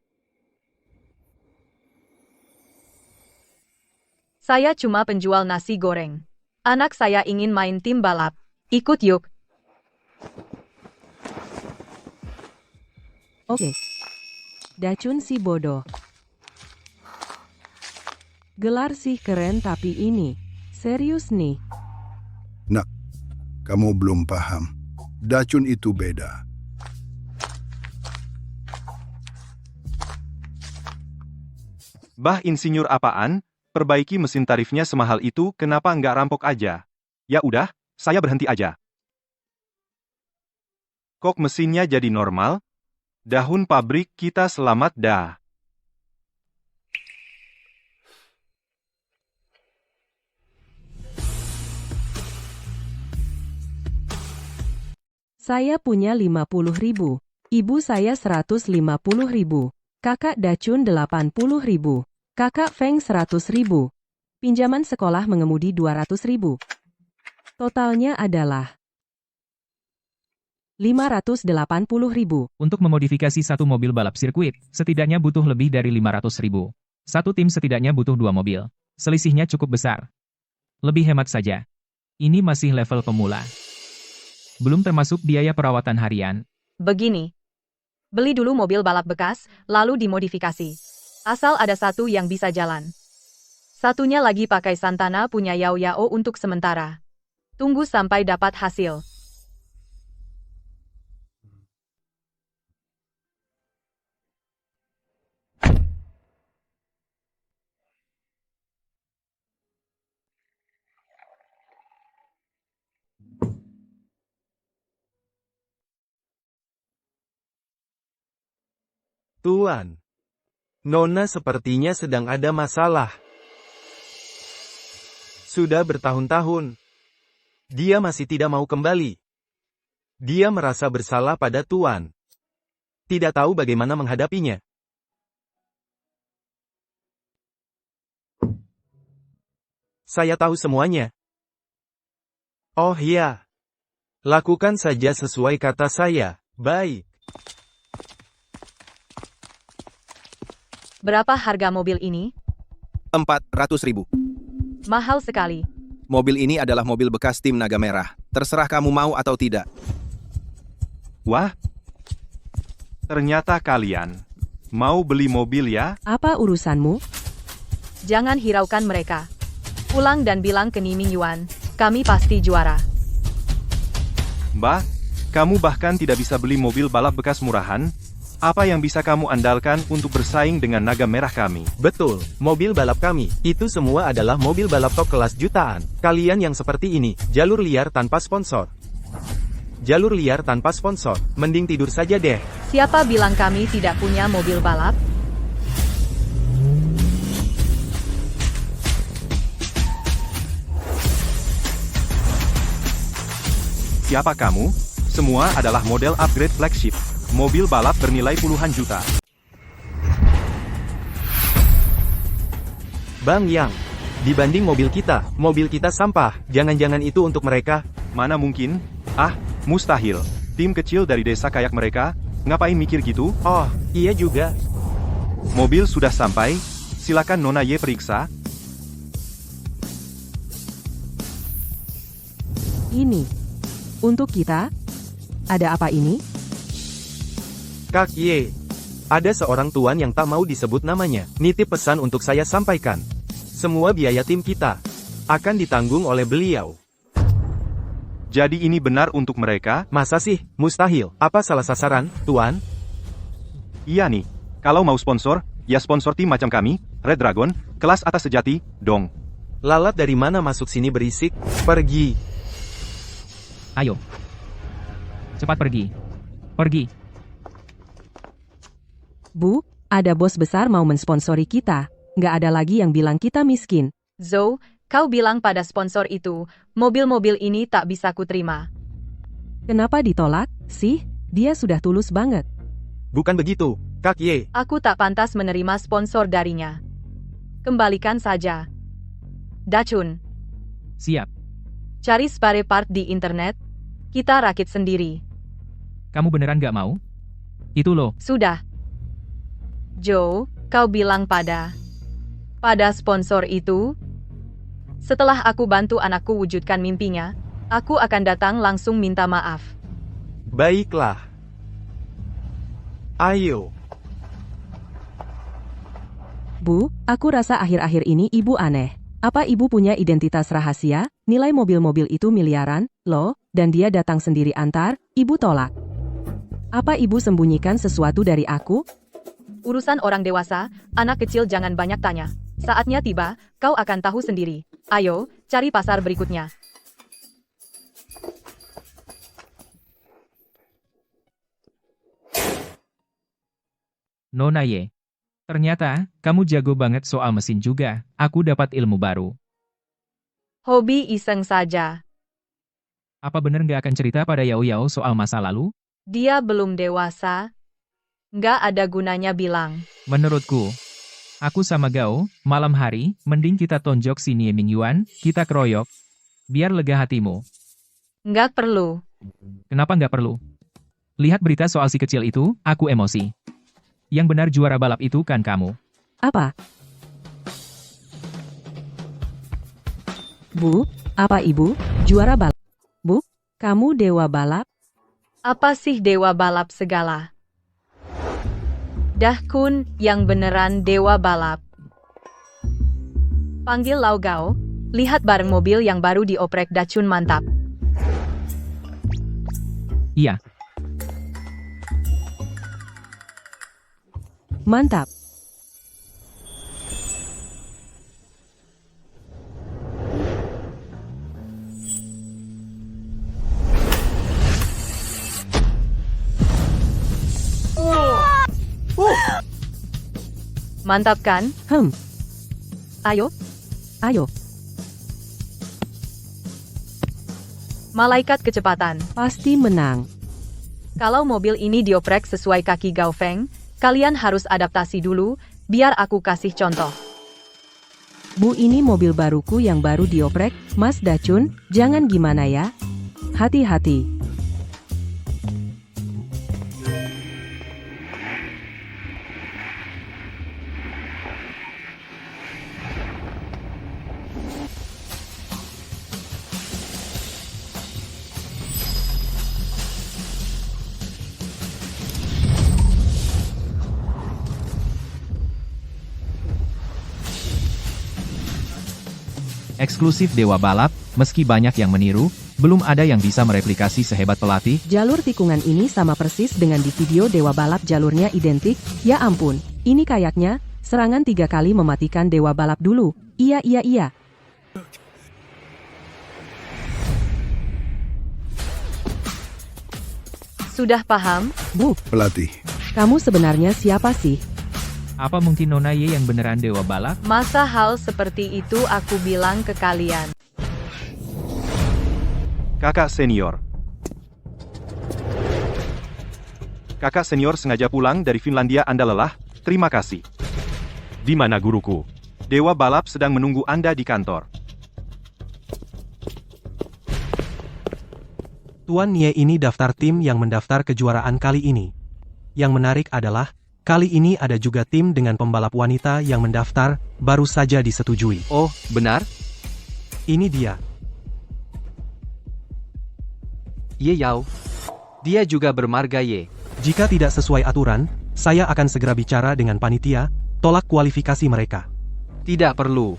Saya cuma penjual nasi goreng. Anak saya ingin main tim balap. Ikut yuk. Oke. Dachun si bodoh. Gelar sih keren tapi ini. Serius nih. Nak, kamu belum paham. Dachun itu beda. Bah, insinyur apaan? Perbaiki mesin tarifnya semahal itu, kenapa nggak rampok aja? Ya udah, saya berhenti aja. Kok mesinnya jadi normal? Dahun pabrik kita selamat dah. Saya punya 50.000. Ibu saya 150.000. Kakak Dachun 80.000. Kakak Feng 100.000. Pinjaman sekolah mengemudi 200.000. Totalnya adalah 580.000. Untuk memodifikasi satu mobil balap sirkuit, setidaknya butuh lebih dari 500.000. Satu tim setidaknya butuh 2 mobil. Selisihnya cukup besar. Lebih hemat saja. Ini masih level pemula. Belum termasuk biaya perawatan harian. Begini. Beli dulu mobil balap bekas, lalu dimodifikasi. Asal ada satu yang bisa jalan. Satunya lagi pakai Santana punya Yao Yao untuk sementara. Tunggu sampai dapat hasil. Tuan, Nona sepertinya sedang ada masalah. Sudah bertahun-tahun. Dia masih tidak mau kembali. Dia merasa bersalah pada Tuan. Tidak tahu bagaimana menghadapinya. Saya tahu semuanya. Oh iya. Lakukan saja sesuai kata saya. Baik. Berapa harga mobil ini? 400.000. Mahal sekali. Mobil ini adalah mobil bekas tim Naga Merah. Terserah kamu mau atau tidak. Wah, ternyata kalian mau beli mobil ya? Apa urusanmu? Jangan hiraukan mereka. Pulang dan bilang ke Niming Yuan, kami pasti juara. Mbak, kamu bahkan tidak bisa beli mobil balap bekas murahan? Apa yang bisa kamu andalkan untuk bersaing dengan Naga Merah kami? Betul, mobil balap kami, itu semua adalah mobil balap top kelas jutaan. Kalian yang seperti ini, jalur liar tanpa sponsor. Jalur liar tanpa sponsor, mending tidur saja deh. Siapa bilang kami tidak punya mobil balap? siapa kamu? Semua adalah model upgrade flagship. Mobil balap bernilai puluhan juta. Bang Yang, dibanding mobil kita sampah. Jangan-jangan itu untuk mereka. Mana mungkin? Ah, mustahil. Tim kecil dari desa kayak mereka, ngapain mikir gitu? Oh, iya juga. Mobil sudah sampai, silakan Nona Ye periksa. Ini. Untuk kita? Ada apa ini? Kak Ye, ada seorang tuan yang tak mau disebut namanya. Nitip pesan untuk saya sampaikan. Semua biaya tim kita akan ditanggung oleh beliau. Jadi ini benar untuk mereka? Masa sih? Mustahil. Apa salah sasaran, tuan? Iya nih. Kalau mau sponsor, ya sponsor tim macam kami, Red Dragon, kelas atas sejati, dong. Lalat dari mana masuk sini berisik? Pergi. Ayo. Cepat pergi. Pergi. Bu, ada bos besar mau mensponsori kita. Nggak ada lagi yang bilang kita miskin. Zhou, kau bilang pada sponsor itu, mobil-mobil ini tak bisa kuterima. Kenapa ditolak, sih? Dia sudah tulus banget. Bukan begitu, Kak Ye. Aku tak pantas menerima sponsor darinya. Kembalikan saja. Dachun, Siap. cari spare part di internet. Kita rakit sendiri. Kamu beneran gak mau? Itu loh. Sudah. Joe, kau bilang pada sponsor itu, setelah aku bantu anakku wujudkan mimpinya, aku akan datang langsung minta maaf. Baiklah. Ayo. Bu, aku rasa akhir-akhir ini ibu aneh. Apa ibu punya identitas rahasia? Nilai mobil-mobil itu miliaran, loh, dan dia datang sendiri antar, ibu tolak. Apa ibu sembunyikan sesuatu dari aku? Urusan orang dewasa, anak kecil jangan banyak tanya. Saatnya tiba, kau akan tahu sendiri. Ayo, cari pasar berikutnya. Nona Ye. Ternyata, kamu jago banget soal mesin juga. Aku dapat ilmu baru. Hobi iseng saja. Apa bener gak akan cerita pada Yao Yao soal masa lalu? Dia belum dewasa. Nggak ada gunanya bilang. Menurutku, aku sama Gao, malam hari, mending kita tonjok si Nie Ming Yuan, kita keroyok. Biar lega hatimu. Nggak perlu. Kenapa nggak perlu? Lihat berita soal si kecil itu, aku emosi. Yang benar juara balap itu kan kamu. Apa? Bu, apa ibu? Juara balap? Bu, kamu dewa balap? Apa sih dewa balap segala? Dah Kun, yang beneran dewa balap. Panggil Lau Gao, lihat bareng mobil yang baru dioprek Dachun mantap. Iya. Mantap. Mantap kan? Ayo. Ayo. Malaikat kecepatan. Pasti menang. Kalau mobil ini dioprek sesuai kaki Gao Feng, kalian harus adaptasi dulu, biar aku kasih contoh. Bu, ini mobil baruku yang baru dioprek, Mas Dachun, jangan gimana ya. Hati-hati. Eksklusif Dewa Balap, meski banyak yang meniru, belum ada yang bisa mereplikasi sehebat pelatih. Jalur tikungan ini sama persis dengan di video Dewa Balap, jalurnya identik. Ya ampun, ini kayaknya serangan 3 kali mematikan Dewa Balap dulu. Iya. Sudah paham? Bu, Pelatih. kamu sebenarnya siapa sih? Apa mungkin Nona Ye yang beneran Dewa Balap? Masa hal seperti itu aku bilang ke kalian. Kakak senior. Kakak senior sengaja pulang dari Finlandia. Anda lelah? Terima kasih. Di mana guruku? Dewa balap sedang menunggu Anda di kantor. Tuan Nie, ini daftar tim yang mendaftar kejuaraan kali ini. Yang menarik adalah, kali ini ada juga tim dengan pembalap wanita yang mendaftar, baru saja disetujui. Oh, benar? Ini dia. Ye Yao. Dia juga bermarga Ye. Jika tidak sesuai aturan, saya akan segera bicara dengan panitia, tolak kualifikasi mereka. Tidak perlu.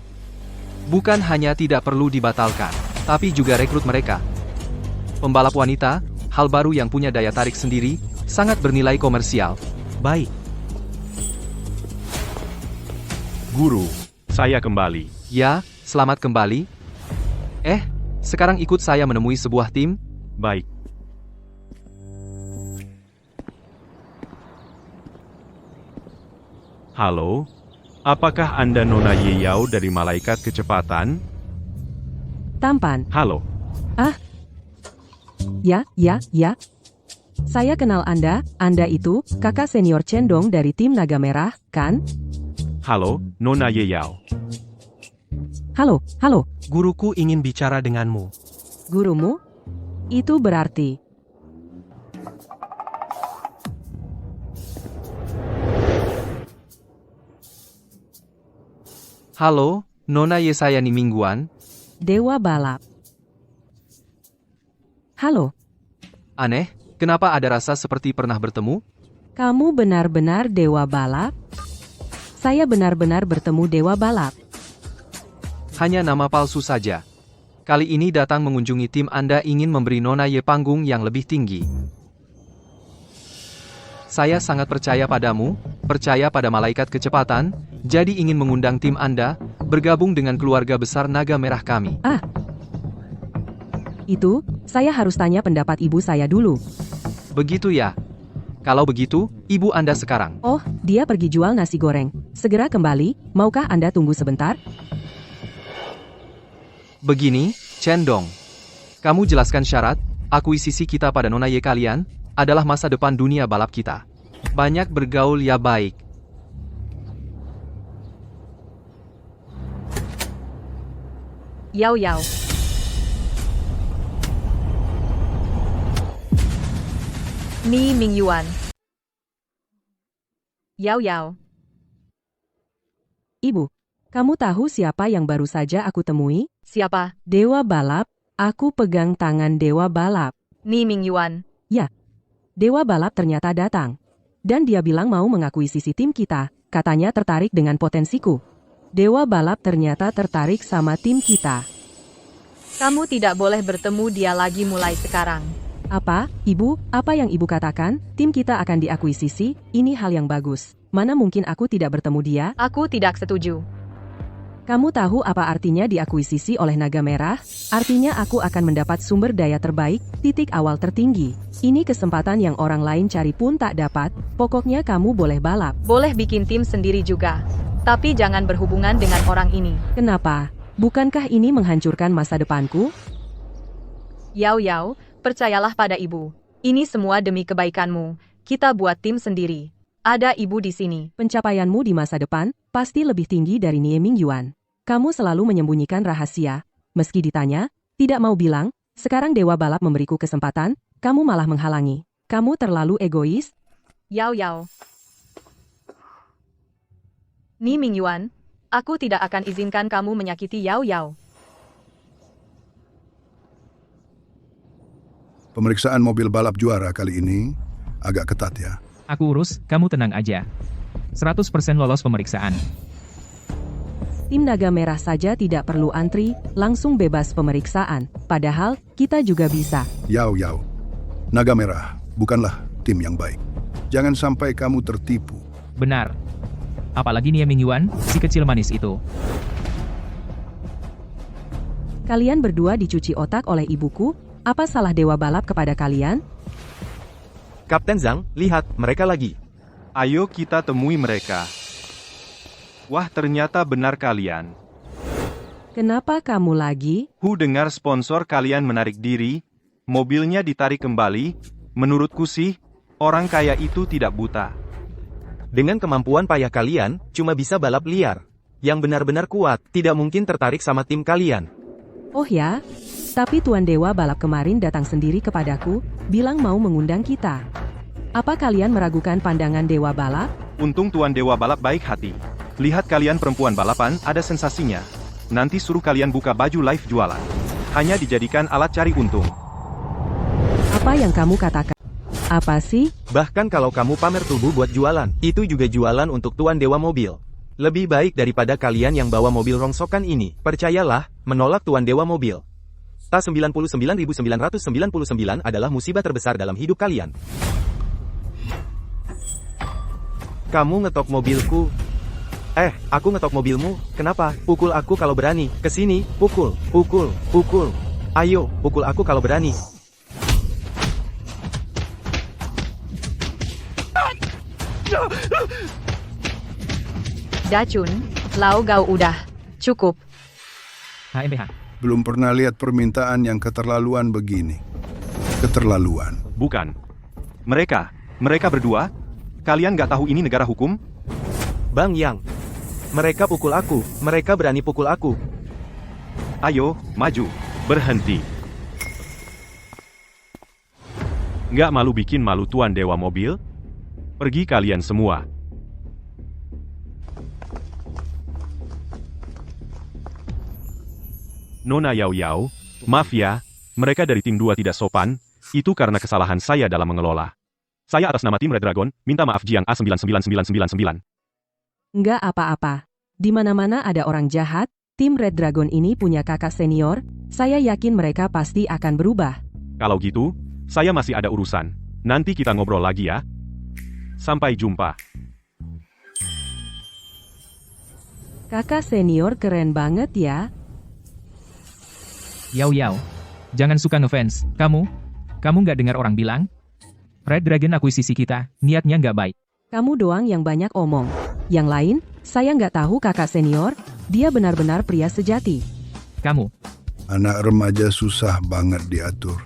Bukan hanya tidak perlu dibatalkan, tapi juga rekrut mereka. Pembalap wanita, hal baru yang punya daya tarik sendiri, sangat bernilai komersial. Baik. Guru, saya kembali. Ya, selamat kembali. Sekarang ikut saya menemui sebuah tim. Baik. Halo, apakah Anda Nona Ye Yao dari Malaikat Kecepatan? Tampan. Halo, Ya. Saya kenal Anda itu kakak senior Cendong dari tim Naga Merah, kan? halo, Nona Ye Yao. Halo. Guruku ingin bicara denganmu. Gurumu? Itu berarti. Halo, Nona Ye, saya Ni Mingguan. Dewa balap. Halo, Aneh, kenapa ada rasa seperti pernah bertemu? kamu benar-benar dewa balap? Saya benar-benar bertemu dewa balap. Hanya nama palsu saja. Kali ini datang mengunjungi tim Anda ingin memberi Nona Ye panggung yang lebih tinggi. Saya sangat percaya padamu, percaya pada Malaikat Kecepatan, jadi ingin mengundang tim Anda, bergabung dengan keluarga besar Naga Merah kami. Itu, saya harus tanya pendapat ibu saya dulu. Begitu ya? Kalau begitu, ibu Anda sekarang. Oh, dia pergi jual nasi goreng. Segera kembali, maukah Anda tunggu sebentar? Begini, Cendong. Kamu jelaskan syarat, akuisisi kita pada Nona Ye kalian, adalah masa depan dunia balap kita. Banyak bergaul ya baik. Yao Yao. Ni Mingyuan. Yao Yao. Ibu, kamu tahu siapa yang baru saja aku temui? Siapa? Dewa balap, aku pegang tangan dewa balap. Ni Mingyuan. Dewa balap ternyata datang. Dan dia bilang mau mengakuisisi tim kita, katanya tertarik dengan potensiku. Dewa balap ternyata tertarik sama tim kita. Kamu tidak boleh bertemu dia lagi mulai sekarang. Apa, Ibu? Apa yang Ibu katakan? Tim kita akan diakuisisi, ini hal yang bagus. Mana mungkin aku tidak bertemu dia? Aku tidak setuju. Kamu tahu apa artinya diakuisisi oleh Naga Merah? Artinya aku akan mendapat sumber daya terbaik, titik awal tertinggi. Ini kesempatan yang orang lain cari pun tak dapat, pokoknya kamu boleh balap. Boleh bikin tim sendiri juga. Tapi jangan berhubungan dengan orang ini. Kenapa? Bukankah ini menghancurkan masa depanku? Yao Yao, percayalah pada ibu. Ini semua demi kebaikanmu. Kita buat tim sendiri. Ada ibu di sini. Pencapaianmu di masa depan pasti lebih tinggi dari Nie Mingyuan. Kamu selalu menyembunyikan rahasia. Meski ditanya, tidak mau bilang, sekarang Dewa Balap memberiku kesempatan, kamu malah menghalangi. Kamu terlalu egois. Yao Yao. Ni Mingyuan, aku tidak akan izinkan kamu menyakiti Yao Yao. Pemeriksaan mobil balap juara kali ini agak ketat ya. Aku urus, kamu tenang aja. 100% lolos pemeriksaan. Tim Naga Merah saja tidak perlu antri, langsung bebas pemeriksaan. Padahal, kita juga bisa. Yao. Naga Merah bukanlah tim yang baik. Jangan sampai kamu tertipu. Benar. Apalagi Nie Mingyuan, si kecil manis itu. Kalian berdua dicuci otak oleh ibuku, apa salah Dewa Balap kepada kalian? Kapten Zhang, lihat, mereka lagi. Ayo kita temui mereka. Wah, ternyata benar kalian. Kenapa kamu lagi? Dengar sponsor kalian menarik diri, mobilnya ditarik kembali, menurutku sih, Orang kaya itu tidak buta. Dengan kemampuan payah kalian, cuma bisa balap liar. Yang benar-benar kuat, tidak mungkin tertarik sama tim kalian. Oh ya? Tapi Tuan Dewa Balap kemarin datang sendiri kepadaku, bilang mau mengundang kita. Apa kalian meragukan pandangan Dewa Balap? Untung Tuan Dewa Balap baik hati. Lihat kalian perempuan balapan, ada sensasinya. Nanti suruh kalian buka baju live jualan. Hanya dijadikan alat cari untung. Apa yang kamu katakan? Apa sih? Bahkan kalau kamu pamer tubuh buat jualan, itu juga jualan untuk Tuan Dewa Mobil. Lebih baik daripada kalian yang bawa mobil rongsokan ini. Percayalah, menolak Tuan Dewa Mobil. Tas 99.999 adalah musibah terbesar dalam hidup kalian. Kamu ngetok mobilku. Aku ngetok mobilmu. Kenapa? Pukul aku kalau berani. Kesini, pukul, pukul, pukul. Ayo, pukul aku kalau berani. Dacun, Lau Gao udah. Cukup. HMBH. Belum pernah lihat permintaan yang keterlaluan begini. Keterlaluan. Bukan. Mereka berdua. Kalian nggak tahu ini negara hukum? Bang Yang. Mereka pukul aku. Mereka berani pukul aku. Ayo, maju. Berhenti. Nggak malu bikin malu Tuan Dewa Mobil? Pergi kalian semua. Nona Yao Yao, maaf ya, mereka dari tim 2 tidak sopan, itu karena kesalahan saya dalam mengelola. Saya atas nama tim Red Dragon, minta maaf Jiang A99999. Nggak apa-apa. Di mana-mana ada orang jahat, tim Red Dragon ini punya kakak senior, saya yakin mereka pasti akan berubah. Kalau gitu, saya masih ada urusan. Nanti kita ngobrol lagi ya. Sampai jumpa. Kakak senior keren banget ya. Yao Yao. Jangan suka ngefans. Kamu nggak dengar orang bilang? Red Dragon akuisisi kita, niatnya nggak baik. Kamu doang yang banyak omong. Yang lain, saya nggak tahu kakak senior, dia benar-benar pria sejati. Kamu. Anak remaja susah banget diatur.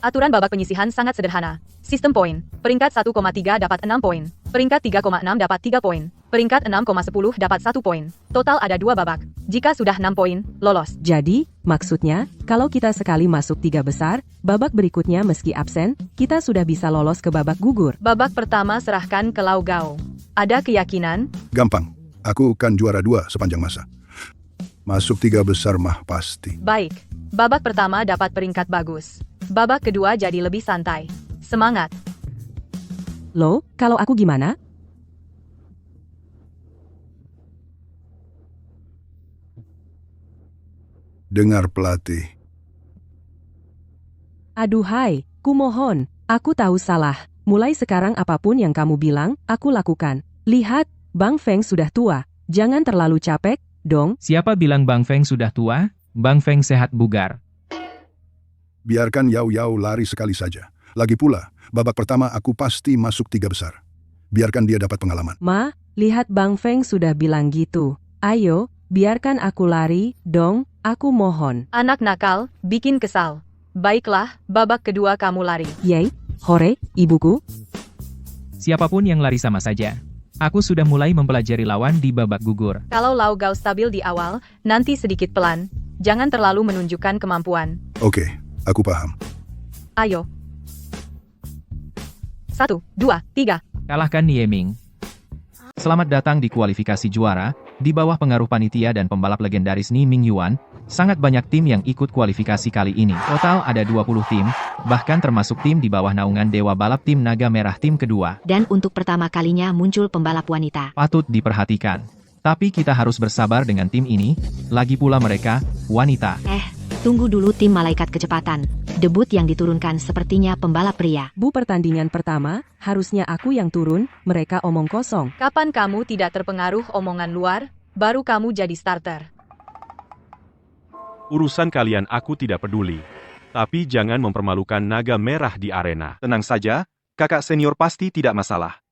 Aturan babak penyisihan sangat sederhana. Sistem poin. Peringkat 1,3 dapat 6 poin. Peringkat 3,6 dapat 3 poin. Peringkat 6,10 dapat 1 poin. Total ada 2 babak. Jika sudah 6 poin, lolos. Jadi, maksudnya, kalau kita sekali masuk 3 besar, babak berikutnya meski absen, kita sudah bisa lolos ke babak gugur. Babak pertama serahkan ke Lau Gao. Ada keyakinan? Gampang. Aku kan juara 2 sepanjang masa. Masuk 3 besar mah pasti. Baik. Babak pertama dapat peringkat bagus. Babak kedua jadi lebih santai. Semangat. Loh, kalau aku gimana? Dengar pelatih. Aduhai, kumohon, aku tahu salah. Mulai sekarang apapun yang kamu bilang, aku lakukan. Lihat, Bang Feng sudah tua. Jangan terlalu capek, dong. Siapa bilang Bang Feng sudah tua? Bang Feng sehat bugar. Biarkan Yao Yao lari sekali saja. Lagi pula, babak pertama aku pasti masuk 3 besar. Biarkan dia dapat pengalaman. Ma, lihat Bang Feng sudah bilang gitu. Ayo, biarkan aku lari, dong, aku mohon. Anak nakal, bikin kesal. Baiklah, babak kedua kamu lari. Yey, hore, ibuku. Siapapun yang lari sama saja. Aku sudah mulai mempelajari lawan di babak gugur. Kalau Lau Gao stabil di awal, nanti sedikit pelan. Jangan terlalu menunjukkan kemampuan. Oke, aku paham. Ayo. 1, 2, 3. Kalahkan Nieming. Selamat datang di kualifikasi juara, di bawah pengaruh panitia dan pembalap legendaris Ni Ming Yuan, sangat banyak tim yang ikut kualifikasi kali ini. Total ada 20 tim, bahkan termasuk tim di bawah naungan Dewa Balap tim Naga Merah tim kedua. Dan untuk pertama kalinya muncul pembalap wanita. Patut diperhatikan. Tapi kita harus bersabar dengan tim ini, lagi pula mereka, wanita. Tunggu dulu tim malaikat kecepatan. Debut yang diturunkan sepertinya pembalap pria. Bu, pertandingan pertama, harusnya aku yang turun, mereka omong kosong. Kapan kamu tidak terpengaruh omongan luar, baru kamu jadi starter. Urusan kalian aku tidak peduli. Tapi jangan mempermalukan Naga Merah di arena. Tenang saja, kakak senior pasti tidak masalah.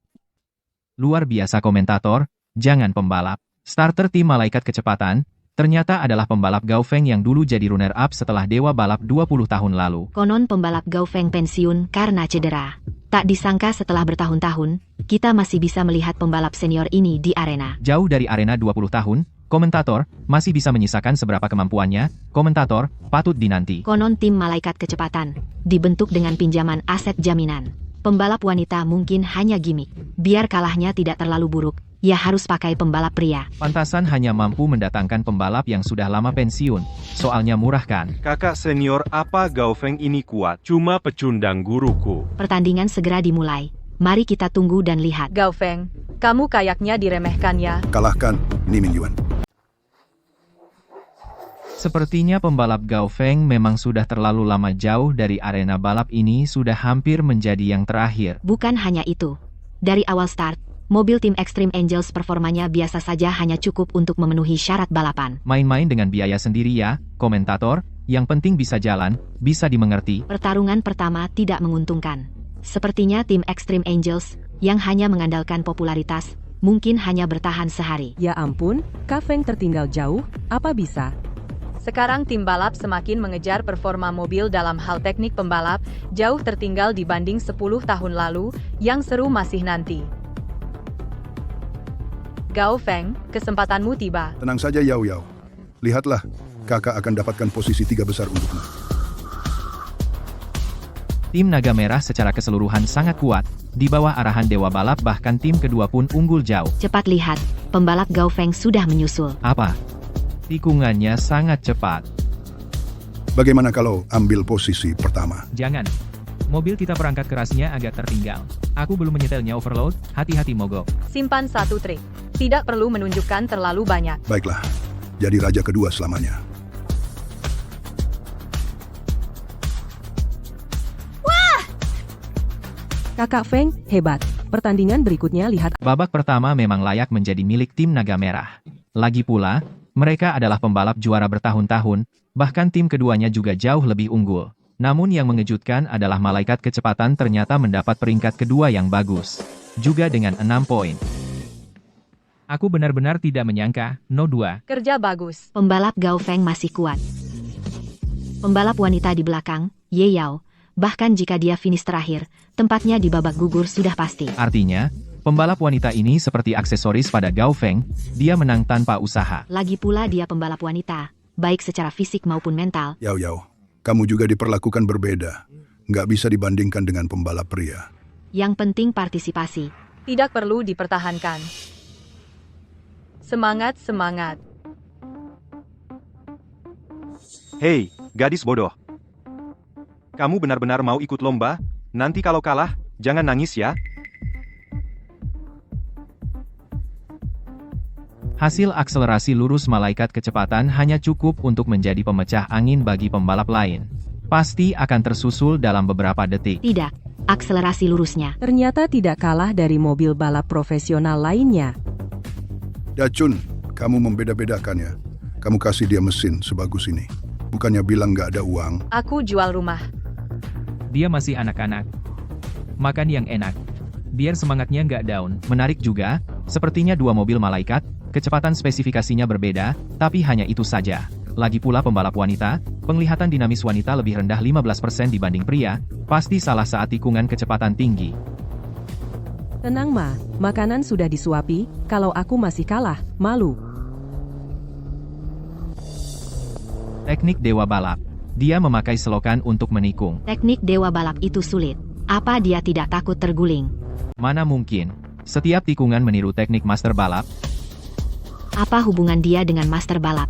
Luar biasa komentator, jangan pembalap. Starter tim malaikat kecepatan, ternyata adalah pembalap Gao Feng yang dulu jadi runner-up setelah Dewa Balap 20 tahun lalu. Konon pembalap Gao Feng pensiun karena cedera. Tak disangka setelah bertahun-tahun, kita masih bisa melihat pembalap senior ini di arena. Jauh dari arena 20 tahun, komentator, masih bisa menyisakan seberapa kemampuannya, komentator, patut dinanti. Konon tim malaikat kecepatan, dibentuk dengan pinjaman aset jaminan. Pembalap wanita mungkin hanya gimmick. Biar kalahnya tidak terlalu buruk, ia harus pakai pembalap pria. Pantasan hanya mampu mendatangkan pembalap yang sudah lama pensiun, soalnya murah kan? Kakak senior apa Gao Feng ini kuat? Cuma pecundang guruku. Pertandingan segera dimulai. Mari kita tunggu dan lihat. Gao Feng, kamu kayaknya diremehkan ya. Kalahkan Ni Mingyuan. Sepertinya pembalap Gao Feng memang sudah terlalu lama jauh dari arena balap ini, sudah hampir menjadi yang terakhir. Bukan hanya itu. Dari awal start, mobil tim Extreme Angels performanya biasa saja, hanya cukup untuk memenuhi syarat balapan. Main-main dengan biaya sendiri ya, komentator, yang penting bisa jalan, bisa dimengerti. Pertarungan pertama tidak menguntungkan. Sepertinya tim Extreme Angels, yang hanya mengandalkan popularitas, mungkin hanya bertahan sehari. Ya ampun, Kak Feng tertinggal jauh, apa bisa? Sekarang tim balap semakin mengejar performa mobil dalam hal teknik pembalap, jauh tertinggal dibanding 10 tahun lalu, yang seru masih nanti. Gao Feng, kesempatanmu tiba. Tenang saja Yao Yao. Lihatlah, kakak akan dapatkan posisi 3 besar untukmu. Tim Naga Merah secara keseluruhan sangat kuat, di bawah arahan Dewa Balap bahkan tim kedua pun unggul jauh. Cepat lihat, pembalap Gao Feng sudah menyusul. Apa? Tikungannya sangat cepat. Bagaimana kalau ambil posisi pertama? Jangan. Mobil kita perangkat kerasnya agak tertinggal. Aku belum menyetelnya overload, hati-hati mogok. Simpan satu trik. Tidak perlu menunjukkan terlalu banyak. Baiklah, jadi raja kedua selamanya. Kakak Feng, hebat. Pertandingan berikutnya lihat. Babak pertama memang layak menjadi milik tim Naga Merah. Lagi pula, mereka adalah pembalap juara bertahun-tahun, bahkan tim keduanya juga jauh lebih unggul. Namun yang mengejutkan adalah malaikat kecepatan ternyata mendapat peringkat kedua yang bagus. Juga dengan 6 poin. Aku benar-benar tidak menyangka, No 2. Kerja bagus. Pembalap Gao Feng masih kuat. Pembalap wanita di belakang, Ye Yao, bahkan jika dia finish terakhir, tempatnya di babak gugur sudah pasti. Artinya, pembalap wanita ini seperti aksesoris pada Gao Feng, dia menang tanpa usaha. Lagi pula dia pembalap wanita, baik secara fisik maupun mental. Yao Yao, kamu juga diperlakukan berbeda. Nggak bisa dibandingkan dengan pembalap pria. Yang penting partisipasi. Tidak perlu dipertahankan. Semangat, semangat. Hei, gadis bodoh. Kamu benar-benar mau ikut lomba? Nanti kalau kalah, jangan nangis ya. Hasil akselerasi lurus malaikat kecepatan hanya cukup untuk menjadi pemecah angin bagi pembalap lain. Pasti akan tersusul dalam beberapa detik. Tidak, akselerasi lurusnya. Ternyata tidak kalah dari mobil balap profesional lainnya. Dacun, kamu membeda-bedakan ya. Kamu kasih dia mesin sebagus ini. Bukannya bilang nggak ada uang. Aku jual rumah. Dia masih anak-anak. Makan yang enak. Biar semangatnya nggak down. Menarik juga, sepertinya dua mobil malaikat, kecepatan spesifikasinya berbeda, tapi hanya itu saja. Lagi pula pembalap wanita, penglihatan dinamis wanita lebih rendah 15% dibanding pria, pasti salah saat tikungan kecepatan tinggi. Tenang Ma, makanan sudah disuapi, kalau aku masih kalah, malu. Teknik Dewa Balap. Dia memakai selokan untuk menikung. Teknik Dewa Balap itu sulit. Apa dia tidak takut terguling? Mana mungkin. Setiap tikungan meniru teknik Master Balap. Apa hubungan dia dengan Master Balap?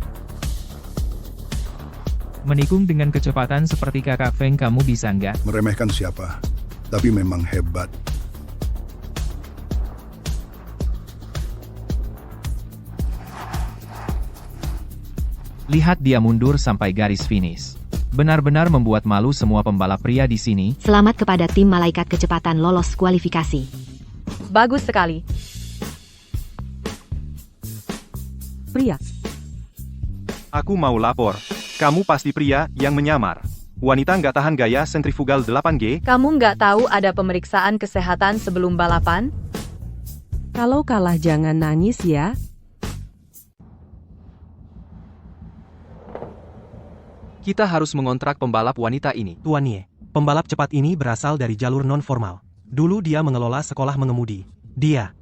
Menikung dengan kecepatan seperti Kakak Feng, kamu bisa nggak? Meremehkan siapa? Tapi memang hebat. Lihat dia mundur sampai garis finish. Benar-benar membuat malu semua pembalap pria di sini. Selamat kepada tim malaikat kecepatan lolos kualifikasi. Bagus sekali. Pria. Aku mau lapor. Kamu pasti pria yang menyamar. Wanita nggak tahan gaya sentrifugal 8G? Kamu nggak tahu ada pemeriksaan kesehatan sebelum balapan? Kalau kalah jangan nangis ya. Kita harus mengontrak pembalap wanita ini. Tuan Ye, pembalap cepat ini berasal dari jalur non-formal. Dulu dia mengelola sekolah mengemudi. Dia,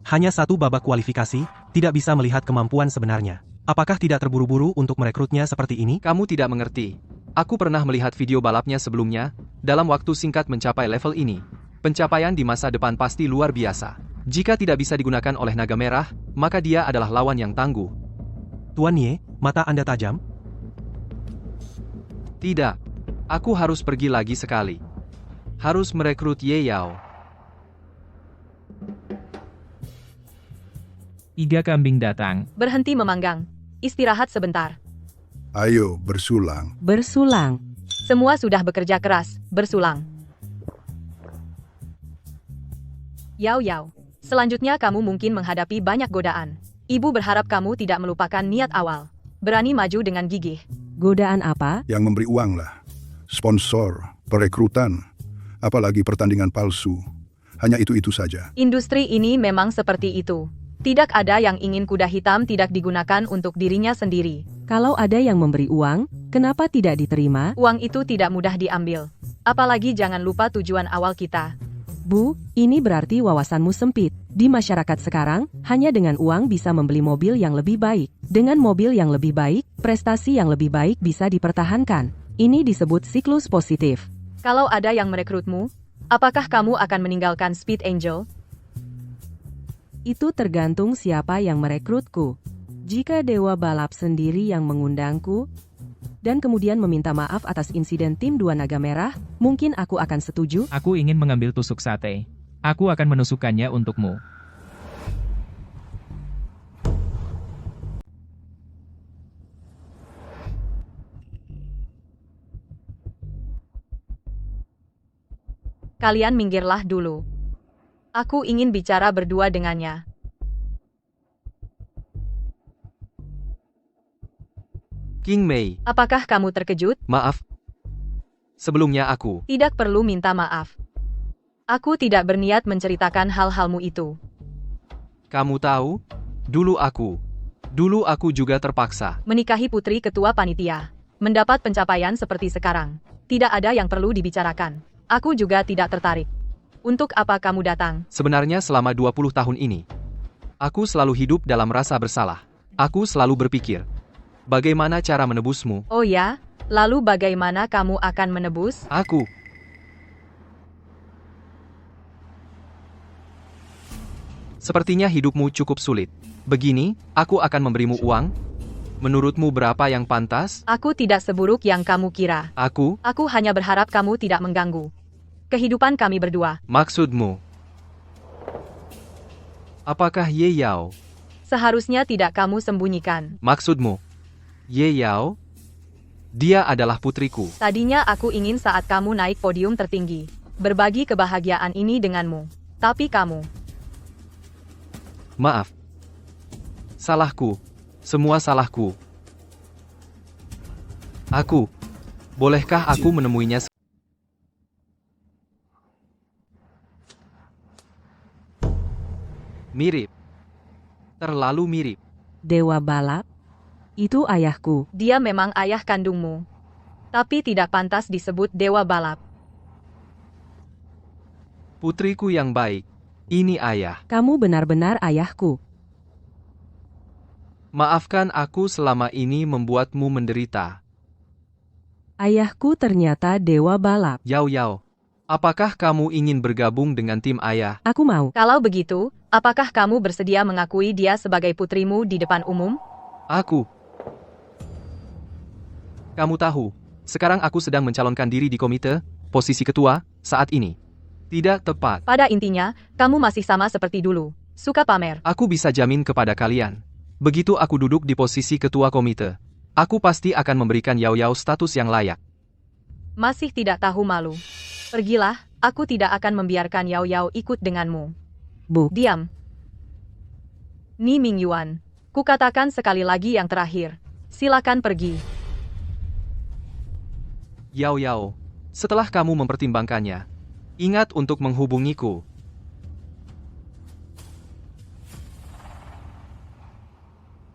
hanya satu babak kualifikasi, tidak bisa melihat kemampuan sebenarnya. Apakah tidak terburu-buru untuk merekrutnya seperti ini? Kamu tidak mengerti. Aku pernah melihat video balapnya sebelumnya, dalam waktu singkat mencapai level ini. Pencapaian di masa depan pasti luar biasa. Jika tidak bisa digunakan oleh Naga Merah, maka dia adalah lawan yang tangguh. Tuan Ye, mata Anda tajam? Tidak. Aku harus pergi lagi sekali. Harus merekrut Ye Yao. 3 kambing datang. Berhenti memanggang. Istirahat sebentar. Ayo, bersulang. Bersulang. Semua sudah bekerja keras, bersulang. Yao Yao. Selanjutnya kamu mungkin menghadapi banyak godaan. Ibu berharap kamu tidak melupakan niat awal. Berani maju dengan gigih. Godaan apa? Yang memberi uang lah. Sponsor, perekrutan, apalagi pertandingan palsu. Hanya itu-itu saja. Industri ini memang seperti itu. Tidak ada yang ingin kuda hitam tidak digunakan untuk dirinya sendiri. Kalau ada yang memberi uang, kenapa tidak diterima? Uang itu tidak mudah diambil. Apalagi jangan lupa tujuan awal kita. Bu, ini berarti wawasanmu sempit. Di masyarakat sekarang, hanya dengan uang bisa membeli mobil yang lebih baik. Dengan mobil yang lebih baik, prestasi yang lebih baik bisa dipertahankan. Ini disebut siklus positif. Kalau ada yang merekrutmu, apakah kamu akan meninggalkan Speed Angel? Itu tergantung siapa yang merekrutku. Jika Dewa Balap sendiri yang mengundangku, dan kemudian meminta maaf atas insiden tim 2 Naga Merah, mungkin aku akan setuju. Aku ingin mengambil tusuk sate. Aku akan menusukkannya untukmu. Kalian minggirlah dulu. Aku ingin bicara berdua dengannya. King Mei, Apakah kamu terkejut? maaf. Sebelumnya aku. Tidak perlu minta maaf. Aku tidak berniat menceritakan hal-halmu itu. Kamu tahu? Dulu aku juga terpaksa. Menikahi putri ketua panitia. Mendapat pencapaian seperti sekarang. Tidak ada yang perlu dibicarakan. Aku juga tidak tertarik. Untuk apa kamu datang? Sebenarnya selama 20 tahun ini, aku selalu hidup dalam rasa bersalah. Aku selalu berpikir, bagaimana cara menebusmu? Oh ya? Lalu bagaimana kamu akan menebus? Aku. Sepertinya hidupmu cukup sulit. Begini, aku akan memberimu uang. Menurutmu berapa yang pantas? Aku tidak seburuk yang kamu kira. Aku, Aku hanya berharap kamu tidak mengganggu kehidupan kami berdua. maksudmu. Apakah Ye Yao? Seharusnya tidak kamu sembunyikan. Maksudmu? Ye Yao? Dia adalah putriku. Tadinya aku ingin saat kamu naik podium tertinggi, berbagi kebahagiaan ini denganmu. Tapi kamu, Maaf. Salahku. Semua salahku. Bolehkah aku menemuinya? Mirip. Terlalu mirip. Dewa Balap? Itu ayahku. dia memang ayah kandungmu. Tapi tidak pantas disebut dewa balap. Putriku yang baik. Ini ayah. Kamu benar-benar ayahku. Maafkan aku selama ini membuatmu menderita. Ayahku ternyata Dewa Balap. Yao Yao. Apakah kamu ingin bergabung dengan tim ayah? Aku mau. Kalau begitu, apakah kamu bersedia mengakui dia sebagai putrimu di depan umum? Aku. Kamu tahu, sekarang aku sedang mencalonkan diri di komite, posisi ketua, saat ini. Tidak tepat. Pada intinya, kamu masih sama seperti dulu. Suka pamer. Aku bisa jamin kepada kalian. Begitu aku duduk di posisi ketua komite, aku pasti akan memberikan Yao Yao status yang layak. Masih tidak tahu malu. Pergilah, aku tidak akan membiarkan Yao Yao ikut denganmu. Bu. Diam. Ni Mingyuan. Kukatakan sekali lagi yang terakhir. Silakan pergi. Yao Yao, setelah kamu mempertimbangkannya, ingat untuk menghubungiku.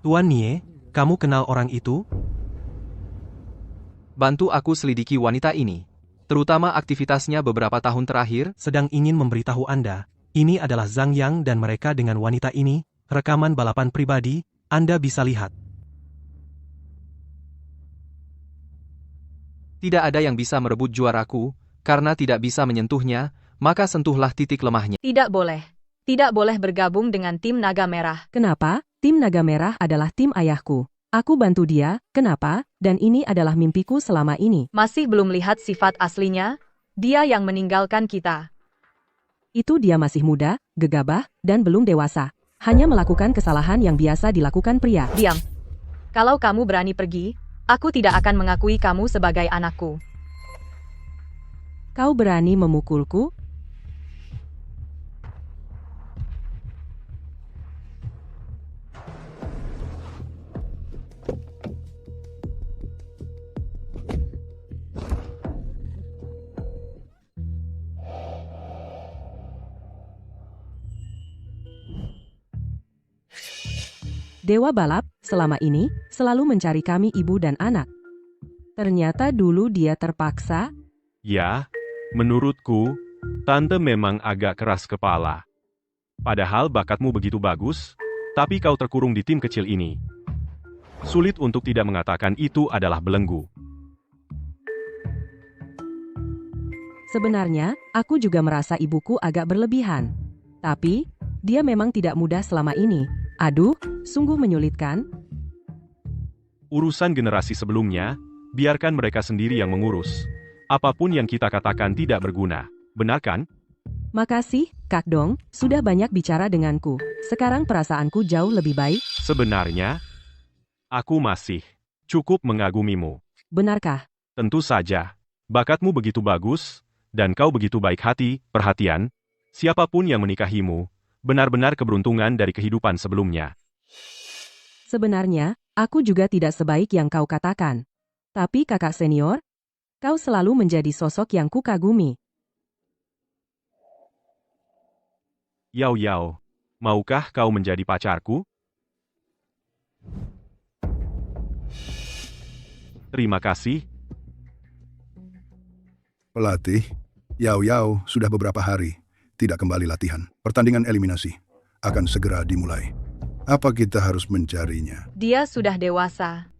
Tuan Nie, kamu kenal orang itu? Bantu aku selidiki wanita ini. terutama aktivitasnya beberapa tahun terakhir. Sedang ingin memberitahu Anda, ini adalah Zhang Yang dan mereka dengan wanita ini, rekaman balapan pribadi, Anda bisa lihat. Tidak ada yang bisa merebut juaraku, karena tidak bisa menyentuhnya, maka sentuhlah titik lemahnya. Tidak boleh. Tidak boleh bergabung dengan tim Naga Merah. Kenapa? Tim Naga Merah adalah tim ayahku. Aku bantu dia, kenapa? Dan ini adalah mimpiku selama ini. Masih belum lihat sifat aslinya? Dia yang meninggalkan kita. Itu dia masih muda, gegabah, dan belum dewasa. Hanya melakukan kesalahan yang biasa dilakukan pria. Diam. Kalau kamu berani pergi, aku tidak akan mengakui kamu sebagai anakku. Kau berani memukulku? Dewa balap, selama ini, selalu mencari kami ibu dan anak. Ternyata dulu dia terpaksa. Ya, menurutku, Tante memang agak keras kepala. Padahal bakatmu begitu bagus, tapi kau terkurung di tim kecil ini. Sulit untuk tidak mengatakan itu adalah belenggu. Sebenarnya, aku juga merasa ibuku agak berlebihan. Tapi, dia memang tidak mudah selama ini. Aduh, sungguh menyulitkan. Urusan generasi sebelumnya, biarkan mereka sendiri yang mengurus. Apapun yang kita katakan tidak berguna. Benar kan? Makasih, Kak Dong, sudah banyak bicara denganku. Sekarang perasaanku jauh lebih baik. Sebenarnya, aku masih cukup mengagumimu. Benarkah? Tentu saja. Bakatmu begitu bagus, dan kau begitu baik hati, perhatian. Siapapun yang menikahimu, benar-benar keberuntungan dari kehidupan sebelumnya. Sebenarnya, aku juga tidak sebaik yang kau katakan. Tapi kakak senior, kau selalu menjadi sosok yang kukagumi. Yao Yao, maukah kau menjadi pacarku? Terima kasih. Pelatih, Yao Yao sudah beberapa hari tidak kembali latihan. Pertandingan eliminasi akan segera dimulai. Apa kita harus mencarinya? Dia sudah dewasa.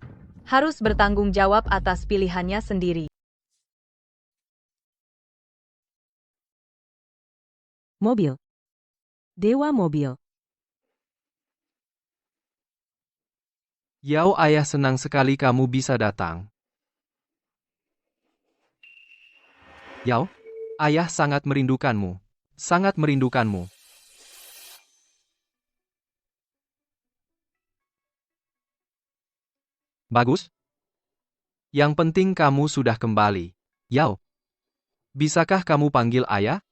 Harus bertanggung jawab atas pilihannya sendiri. Mobil. Dewa mobil. Yao, ayah senang sekali kamu bisa datang. Yao, ayah sangat merindukanmu. Sangat merindukanmu. Bagus. Yang penting kamu sudah kembali. Yao, bisakah kamu panggil ayah?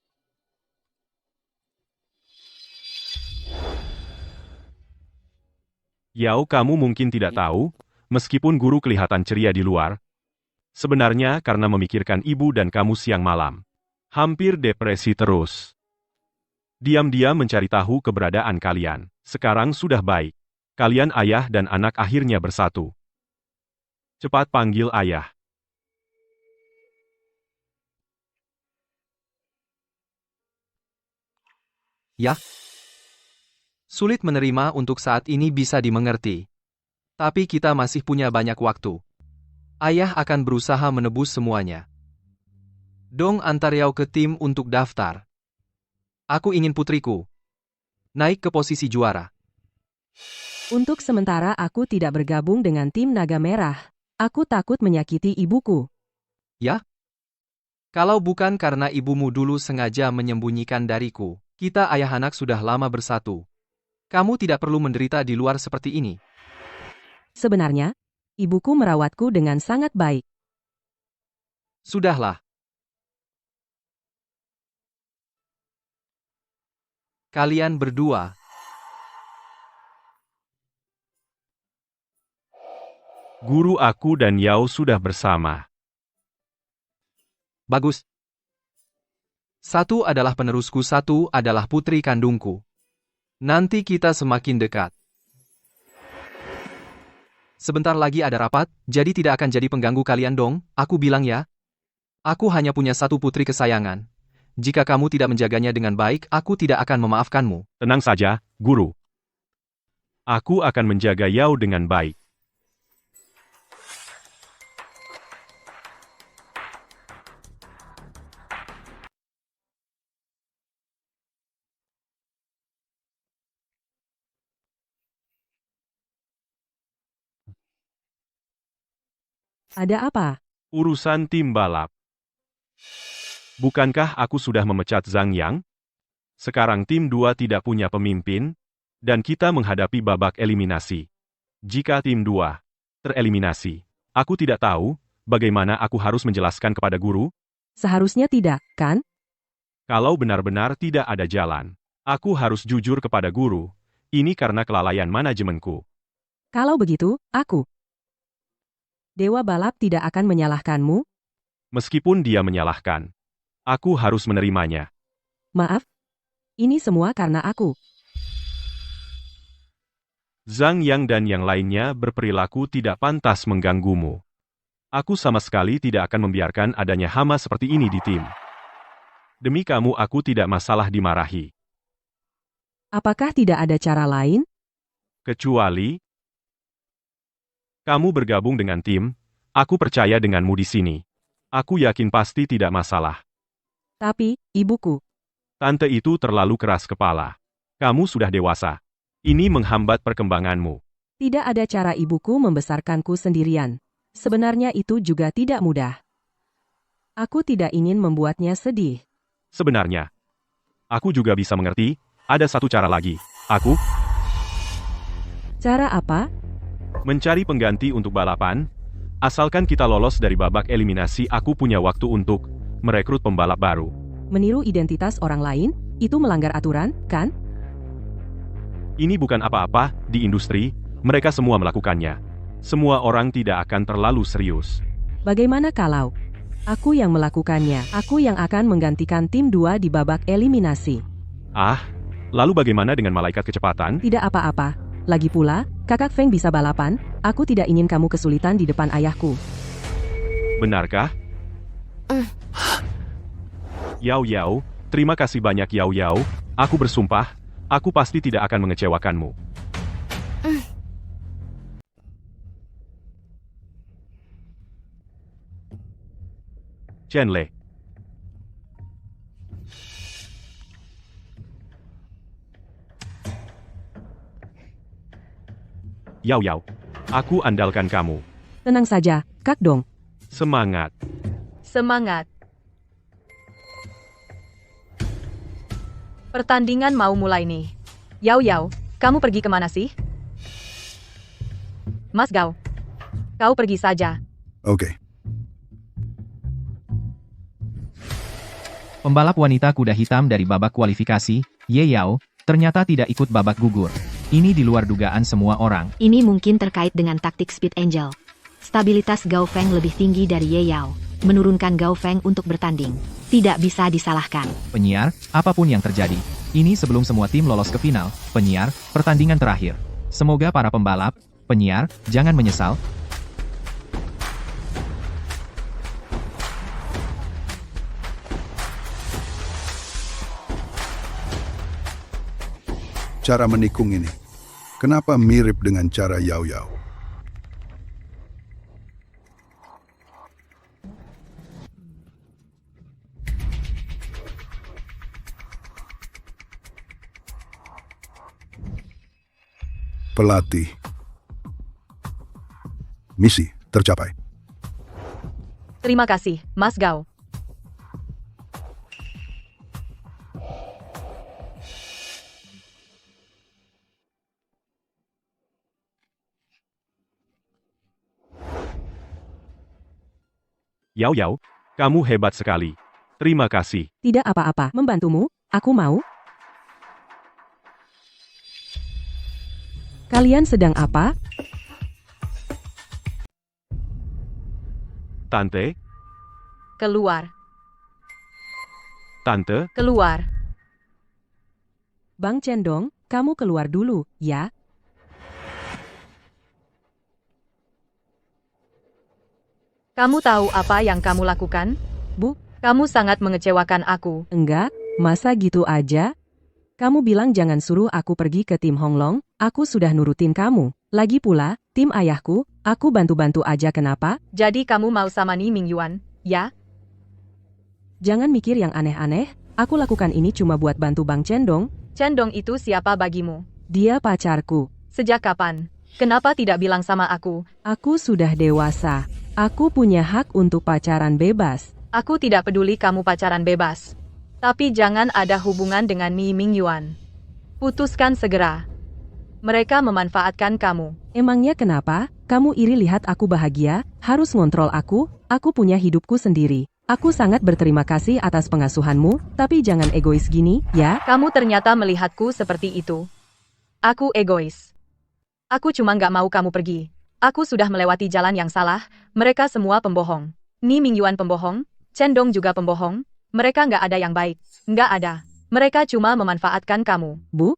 Yao, kamu mungkin tidak tahu, meskipun guru kelihatan ceria di luar, sebenarnya karena memikirkan ibu dan kamu siang malam. Hampir depresi terus. Diam-diam mencari tahu keberadaan kalian. Sekarang sudah baik. Kalian ayah dan anak akhirnya bersatu. Cepat panggil ayah. Ya. Sulit menerima untuk saat ini bisa dimengerti. Tapi kita masih punya banyak waktu. Ayah akan berusaha menebus semuanya. Dong antar Yao ke tim untuk daftar. Aku ingin putriku naik ke posisi juara. Untuk sementara aku tidak bergabung dengan tim Naga Merah. Aku takut menyakiti ibuku. Ya? Kalau bukan karena ibumu dulu sengaja menyembunyikan dariku, kita ayah anak sudah lama bersatu. Kamu tidak perlu menderita di luar seperti ini. Sebenarnya, ibuku merawatku dengan sangat baik. Sudahlah. Kalian berdua. Guru aku dan Yao sudah bersama. Bagus. Satu adalah penerusku, satu adalah putri kandungku. Nanti kita semakin dekat. Sebentar lagi ada rapat, jadi tidak akan jadi pengganggu kalian dong, aku bilang ya. Aku hanya punya satu putri kesayangan. Jika kamu tidak menjaganya dengan baik, aku tidak akan memaafkanmu. Tenang saja, Guru. Aku akan menjaga Yao dengan baik. Ada apa? Urusan tim balap. Bukankah aku sudah memecat Zhang Yang? Sekarang tim 2 tidak punya pemimpin, dan kita menghadapi babak eliminasi. Jika tim 2 tereliminasi, aku tidak tahu bagaimana aku harus menjelaskan kepada guru. Seharusnya tidak, kan? Kalau benar-benar tidak ada jalan, aku harus jujur kepada guru. Ini karena kelalaian manajemenku. Kalau begitu, aku. Dewa balap tidak akan menyalahkanmu? Meskipun dia menyalahkan, aku harus menerimanya. Maaf. Ini semua karena aku. Zhang Yang dan yang lainnya berperilaku tidak pantas mengganggumu. Aku sama sekali tidak akan membiarkan adanya hama seperti ini di tim. Demi kamu aku tidak masalah dimarahi. Apakah tidak ada cara lain? Kecuali kamu bergabung dengan tim, aku percaya denganmu di sini. Aku yakin pasti tidak masalah. Tapi, ibuku. Tante itu terlalu keras kepala. Kamu sudah dewasa. Ini menghambat perkembanganmu. Tidak ada cara ibuku membesarkanku sendirian. Sebenarnya itu juga tidak mudah. Aku tidak ingin membuatnya sedih. Sebenarnya, aku juga bisa mengerti, ada satu cara lagi. Cara apa? Mencari pengganti untuk balapan. Asalkan kita lolos dari babak eliminasi, aku punya waktu untuk merekrut pembalap baru. Meniru identitas orang lain? Itu melanggar aturan, kan? Ini bukan apa-apa, di industri, mereka semua melakukannya. Semua orang tidak akan terlalu serius. Bagaimana kalau aku yang melakukannya? Aku yang akan menggantikan tim 2 di babak eliminasi. Lalu bagaimana dengan malaikat kecepatan? Tidak apa-apa. Lagi pula, kakak Feng bisa balapan, aku tidak ingin kamu kesulitan di depan ayahku. Benarkah? Yao, terima kasih banyak Yao. Aku bersumpah, aku pasti tidak akan mengecewakanmu. Chenle. Yao, aku andalkan kamu. Tenang saja, Kak Dong. Semangat. Semangat. Pertandingan mau mulai nih. Yao, kamu pergi kemana sih? Mas Gao, kau pergi saja. Oke. Pembalap wanita kuda hitam dari babak kualifikasi, Ye Yao, ternyata tidak ikut babak gugur. Ini di luar dugaan semua orang. Ini mungkin terkait dengan taktik Speed Angel. Stabilitas Gao Feng lebih tinggi dari Ye Yao, menurunkan Gao Feng untuk bertanding. Tidak bisa disalahkan. Penyiar, apapun yang terjadi, ini sebelum semua tim lolos ke final. Penyiar, pertandingan terakhir. Semoga para pembalap, penyiar, jangan menyesal. Cara menikung ini, kenapa mirip dengan cara Yao? Pelatih. Misi tercapai. Terima kasih, Mas Gao. Yao, kamu hebat sekali. Terima kasih. Tidak apa-apa, membantumu, aku mau. Kalian sedang apa? Tante, Keluar. Tante, Keluar. Bang Cendong, kamu keluar dulu, ya? Kamu tahu apa yang kamu lakukan? Bu, Kamu sangat mengecewakan aku. enggak, masa gitu aja? Kamu bilang jangan suruh aku pergi ke tim Honglong, aku sudah nurutin kamu. Lagi pula, tim ayahku, aku bantu-bantu aja kenapa? Jadi kamu mau sama Ni Mingyuan, ya? Jangan mikir yang aneh-aneh, aku lakukan ini cuma buat bantu Bang Cendong, Cendong itu siapa bagimu? dia pacarku. Sejak kapan? Kenapa tidak bilang sama aku? Aku sudah dewasa. Aku punya hak untuk pacaran bebas. Aku tidak peduli kamu pacaran bebas. Tapi jangan ada hubungan dengan Mi Mingyuan. Putuskan segera. Mereka memanfaatkan kamu. Emangnya kenapa? Kamu iri lihat aku bahagia, harus ngontrol aku punya hidupku sendiri. Aku sangat berterima kasih atas pengasuhanmu, tapi jangan egois gini, ya? Kamu ternyata melihatku seperti itu. Aku egois. Aku cuma nggak mau kamu pergi. Aku sudah melewati jalan yang salah, mereka semua pembohong. Ni Mingyuan pembohong, Cendong juga pembohong, mereka nggak ada yang baik. Nggak ada. Mereka cuma memanfaatkan kamu. Bu?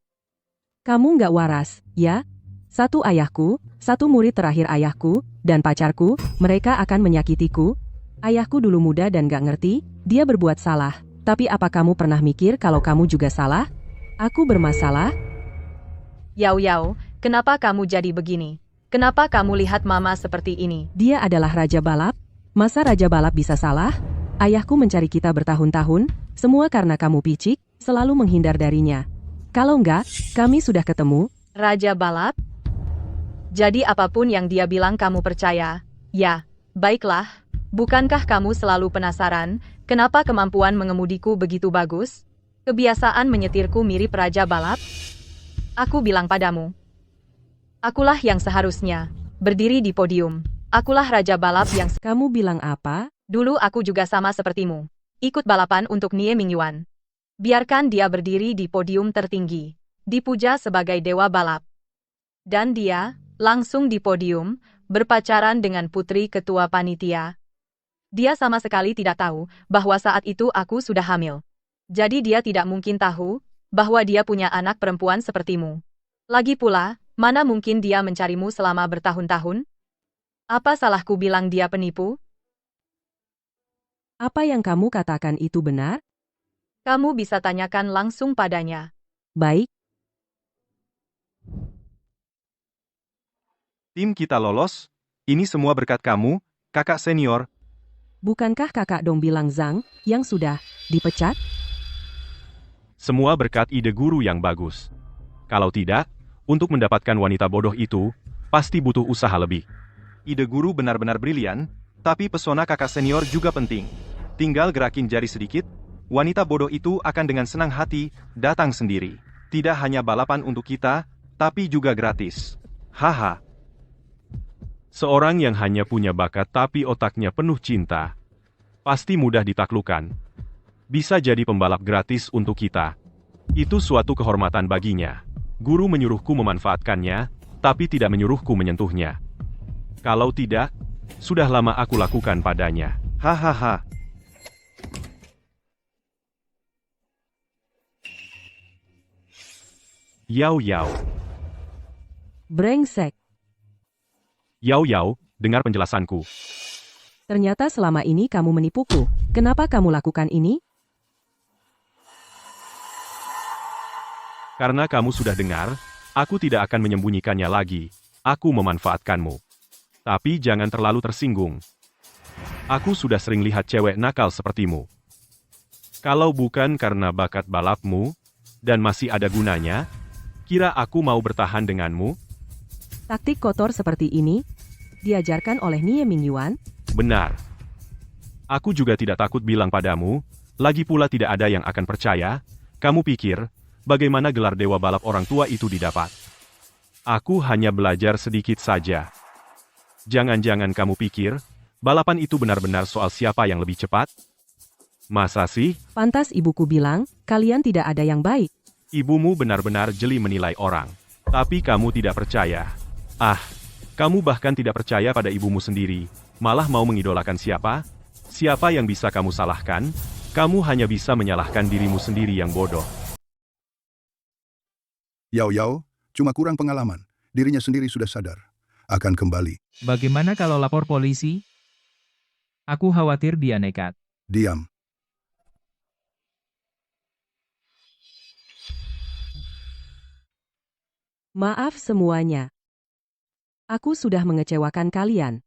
Kamu nggak waras, ya? Satu ayahku, satu murid terakhir ayahku, dan pacarku, mereka akan menyakitiku. Ayahku dulu muda dan gak ngerti, dia berbuat salah. Tapi apa kamu pernah mikir kalau kamu juga salah? Aku bermasalah? Yao Yao, kenapa kamu jadi begini? Kenapa kamu lihat mama seperti ini? Dia adalah raja balap? Masa raja balap bisa salah? Ayahku mencari kita bertahun-tahun, semua karena kamu picik, selalu menghindar darinya. Kalau enggak, kami sudah ketemu. Raja balap? Jadi apapun yang dia bilang kamu percaya? Ya, baiklah. Bukankah kamu selalu penasaran, kenapa kemampuan mengemudiku begitu bagus? Kebiasaan menyetirku mirip raja balap? Aku bilang padamu. Akulah yang seharusnya berdiri di podium. Akulah raja balap yang... Kamu bilang apa? Dulu aku juga sama sepertimu. Ikut balapan untuk Nie Mingyuan. Biarkan dia berdiri di podium tertinggi. Dipuja sebagai dewa balap. Dan dia, langsung di podium, berpacaran dengan putri ketua panitia. Dia sama sekali tidak tahu bahwa saat itu aku sudah hamil. Jadi dia tidak mungkin tahu bahwa dia punya anak perempuan sepertimu. Lagi pula, mana mungkin dia mencarimu selama bertahun-tahun? Apa salahku bilang dia penipu? Apa yang kamu katakan itu benar? Kamu bisa tanyakan langsung padanya. Baik, Tim kita lolos, ini semua berkat kamu, kakak senior. bukankah kakak dong bilang Zhang, yang sudah dipecat? Semua berkat ide guru yang bagus. Kalau tidak, untuk mendapatkan wanita bodoh itu, pasti butuh usaha lebih. Ide guru benar-benar brilian, tapi pesona kakak senior juga penting. Tinggal gerakin jari sedikit, wanita bodoh itu akan dengan senang hati datang sendiri. Tidak hanya balapan untuk kita, tapi juga gratis. Haha. Seorang yang hanya punya bakat tapi otaknya penuh cinta, pasti mudah ditaklukkan. Bisa jadi pembalap gratis untuk kita. Itu suatu kehormatan baginya. Guru menyuruhku memanfaatkannya, tapi tidak menyuruhku menyentuhnya. Kalau tidak, sudah lama aku lakukan padanya. Hahaha. Yao Yao. Brengsek. Yao Yao, dengar penjelasanku. Ternyata selama ini kamu menipuku. Kenapa kamu lakukan ini? Karena kamu sudah dengar, aku tidak akan menyembunyikannya lagi. Aku memanfaatkanmu. Tapi jangan terlalu tersinggung. Aku sudah sering lihat cewek nakal sepertimu. Kalau bukan karena bakat balapmu, dan masih ada gunanya, kira aku mau bertahan denganmu? Taktik kotor seperti ini diajarkan oleh Nie Mingyuan? Benar. Aku juga tidak takut bilang padamu, lagi pula tidak ada yang akan percaya. Kamu pikir, bagaimana gelar dewa balap orang tua itu didapat? Aku hanya belajar sedikit saja. Jangan-jangan kamu pikir, balapan itu benar-benar soal siapa yang lebih cepat? Masa sih? Pantas ibuku bilang, kalian tidak ada yang baik. Ibumu benar-benar jeli menilai orang. Tapi kamu tidak percaya. Ah, kamu bahkan tidak percaya pada ibumu sendiri. Malah mau mengidolakan siapa? Siapa yang bisa kamu salahkan? Kamu hanya bisa menyalahkan dirimu sendiri yang bodoh. Yao Yao, cuma kurang pengalaman. Dirinya sendiri sudah sadar. Akan kembali. Bagaimana kalau lapor polisi? Aku khawatir dia nekat. Diam. Maaf semuanya. Aku sudah mengecewakan kalian.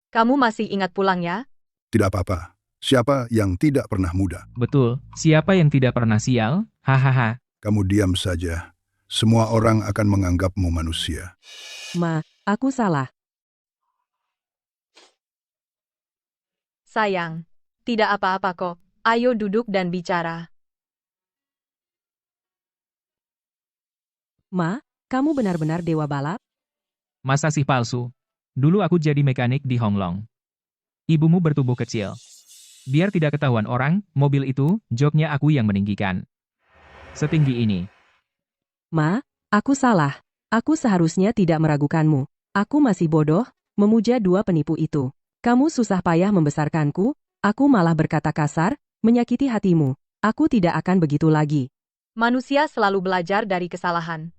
Kamu masih ingat pulangnya? Tidak apa-apa. Siapa yang tidak pernah muda? Betul, siapa yang tidak pernah sial? Hahaha. Kamu diam saja. Semua orang akan menganggapmu manusia. Ma, aku salah. Sayang, tidak apa-apa kok. Ayo duduk dan bicara. Ma, kamu benar-benar dewa balap? Masa sih palsu? Dulu aku jadi mekanik di Honglong. Ibumu bertubuh kecil. Biar tidak ketahuan orang, mobil itu, joknya aku yang meninggikan. Setinggi ini. Ma, aku salah. Aku seharusnya tidak meragukanmu. Aku masih bodoh, memuja dua penipu itu. Kamu susah payah membesarkanku, aku malah berkata kasar, menyakiti hatimu. Aku tidak akan begitu lagi. Manusia selalu belajar dari kesalahan.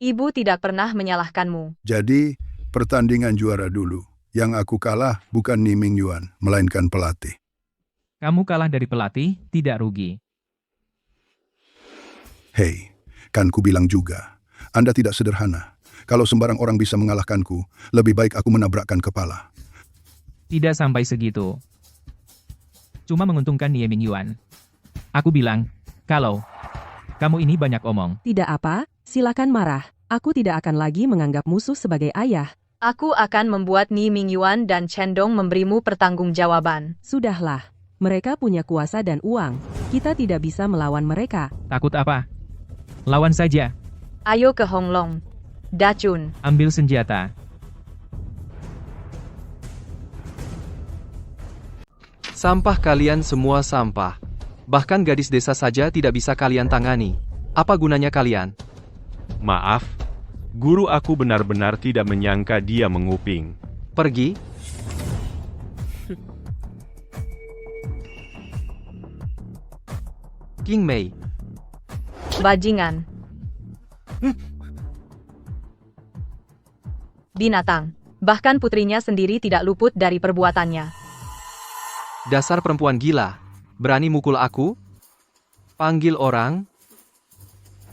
Ibu tidak pernah menyalahkanmu. Jadi, pertandingan juara dulu. Yang aku kalah bukan Ni Mingyuan, melainkan pelatih. Kamu kalah dari pelatih, tidak rugi. Hei, kan ku bilang juga. Anda tidak sederhana. Kalau sembarang orang bisa mengalahkanku, lebih baik aku menabrakkan kepala. Tidak sampai segitu. Cuma menguntungkan Nie Mingyuan. Aku bilang, kalau kamu ini banyak omong. Tidak apa, silakan marah. Aku tidak akan lagi menganggap musuh sebagai ayah. Aku akan membuat Ni Mingyuan dan Chen Dong memberimu pertanggungjawaban. Sudahlah. Mereka punya kuasa dan uang. Kita tidak bisa melawan mereka. Takut apa? Lawan saja. Ayo ke Honglong. Dachun. Ambil senjata. Sampah kalian semua sampah. Bahkan gadis desa saja tidak bisa kalian tangani. Apa gunanya kalian? Maaf, guru aku benar-benar tidak menyangka dia menguping. Pergi. King Mei. Bajingan. Binatang. Bahkan putrinya sendiri tidak luput dari perbuatannya. Dasar perempuan gila. Berani mukul aku? Panggil orang?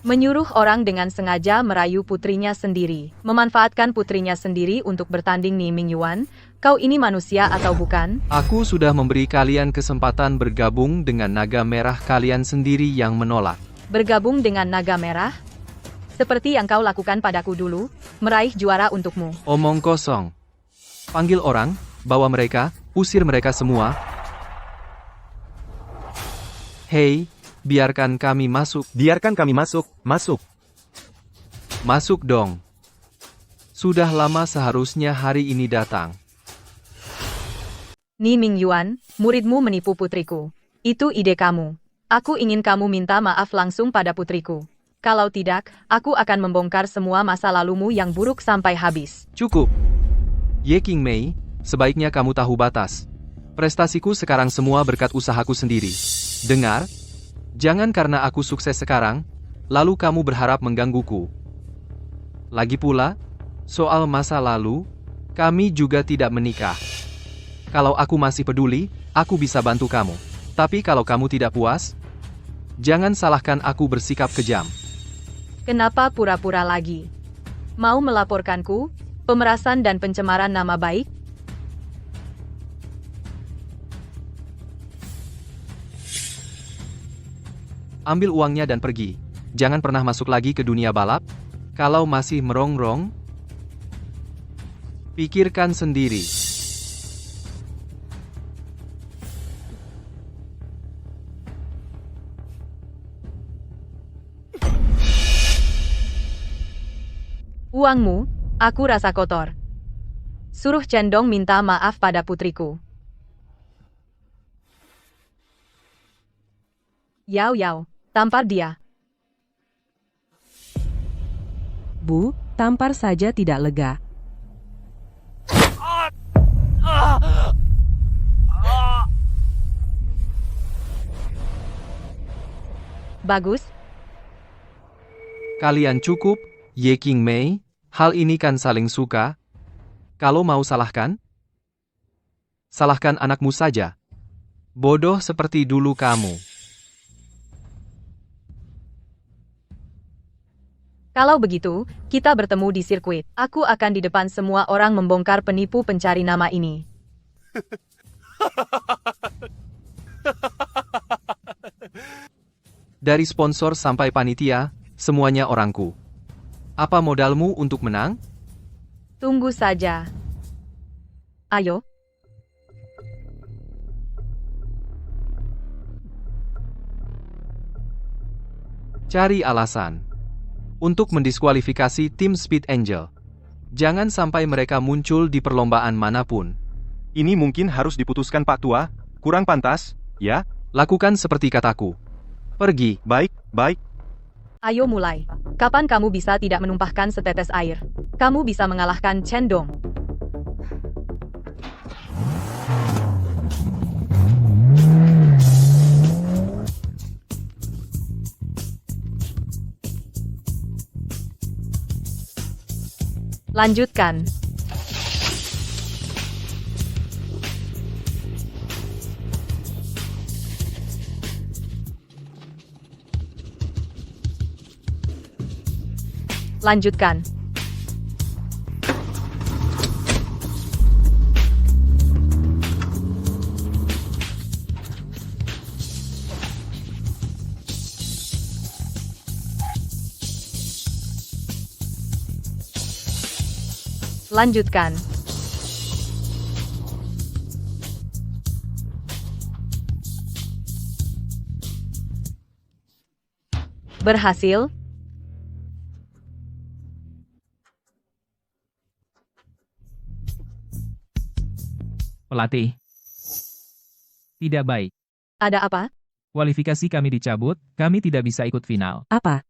Menyuruh orang dengan sengaja merayu putrinya sendiri. Memanfaatkan putrinya sendiri untuk bertanding Ni Mingyuan. Kau ini manusia atau bukan? Aku sudah memberi kalian kesempatan bergabung dengan naga merah kalian sendiri yang menolak. Bergabung dengan naga merah? Seperti yang kau lakukan padaku dulu, meraih juara untukmu. Omong kosong. Panggil orang, bawa mereka, usir mereka semua. Hei, biarkan kami masuk. Biarkan kami masuk, masuk. Masuk dong. Sudah lama seharusnya hari ini datang. Ni Mingyuan, muridmu menipu putriku. Itu ide kamu. Aku ingin kamu minta maaf langsung pada putriku. Kalau tidak, aku akan membongkar semua masa lalumu yang buruk sampai habis. Cukup. Ye King Mei, sebaiknya kamu tahu batas. Prestasiku sekarang semua berkat usahaku sendiri. Dengar, jangan karena aku sukses sekarang, lalu kamu berharap menggangguku. Lagi pula, soal masa lalu, kami juga tidak menikah. Kalau aku masih peduli, aku bisa bantu kamu. Tapi kalau kamu tidak puas, jangan salahkan aku bersikap kejam. Kenapa pura-pura lagi? Mau melaporkanku? Pemerasan dan pencemaran nama baik? Ambil uangnya dan pergi. Jangan pernah masuk lagi ke dunia balap. Kalau masih merongrong, pikirkan sendiri. Uangmu, aku rasa kotor. Suruh Chen Dong minta maaf pada putriku. Yao Yao, tampar dia. Bu, tampar saja tidak lega. Bagus. Kalian cukup, Ye King Mei. Hal ini kan saling suka. Kalau mau salahkan, Salahkan anakmu saja. Bodoh seperti dulu kamu. Kalau begitu, kita bertemu di sirkuit. Aku akan di depan semua orang membongkar penipu pencari nama ini. Dari sponsor sampai panitia, semuanya orangku. Apa modalmu untuk menang? Tunggu saja. Ayo. Cari alasan. Untuk mendiskualifikasi tim Speed Angel. Jangan sampai mereka muncul di perlombaan manapun. Ini mungkin harus diputuskan Pak Tua, kurang pantas, ya? Lakukan seperti kataku. Pergi. Baik, baik. Ayo mulai. Kapan kamu bisa tidak menumpahkan setetes air? Kamu bisa mengalahkan Chen Dong. Lanjutkan. Lanjutkan. Lanjutkan. Berhasil. Pelatih. Tidak baik. Ada apa? Kualifikasi kami dicabut, kami tidak bisa ikut final. Apa?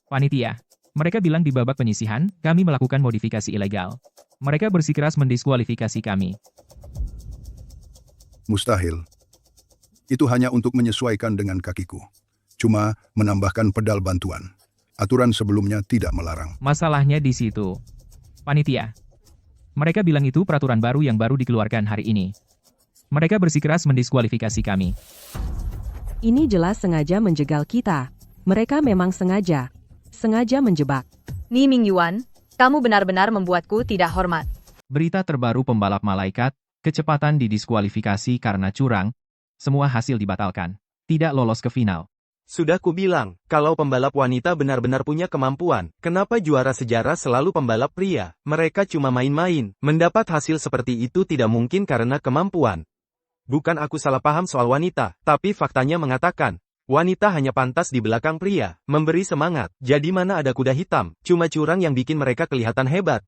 Panitia. Mereka bilang di babak penyisihan, kami melakukan modifikasi ilegal. Mereka bersikeras mendiskualifikasi kami. Mustahil. Itu hanya untuk menyesuaikan dengan kakiku. Cuma menambahkan pedal bantuan. Aturan sebelumnya tidak melarang. Masalahnya di situ. Panitia. Mereka bilang itu peraturan baru yang baru dikeluarkan hari ini. Mereka bersikeras mendiskualifikasi kami. Ini jelas sengaja menjegal kita. Mereka memang sengaja menjebak. Ni Mingyuan, kamu benar-benar membuatku tidak hormat. Berita terbaru pembalap malaikat, kecepatan didiskualifikasi karena curang, semua hasil dibatalkan. Tidak lolos ke final. Sudah kubilang, kalau pembalap wanita benar-benar punya kemampuan, kenapa juara sejarah selalu pembalap pria? Mereka cuma main-main. Mendapat hasil seperti itu tidak mungkin karena kemampuan. Bukan aku salah paham soal wanita, tapi faktanya mengatakan, wanita hanya pantas di belakang pria, memberi semangat. Jadi mana ada kuda hitam, cuma curang yang bikin mereka kelihatan hebat.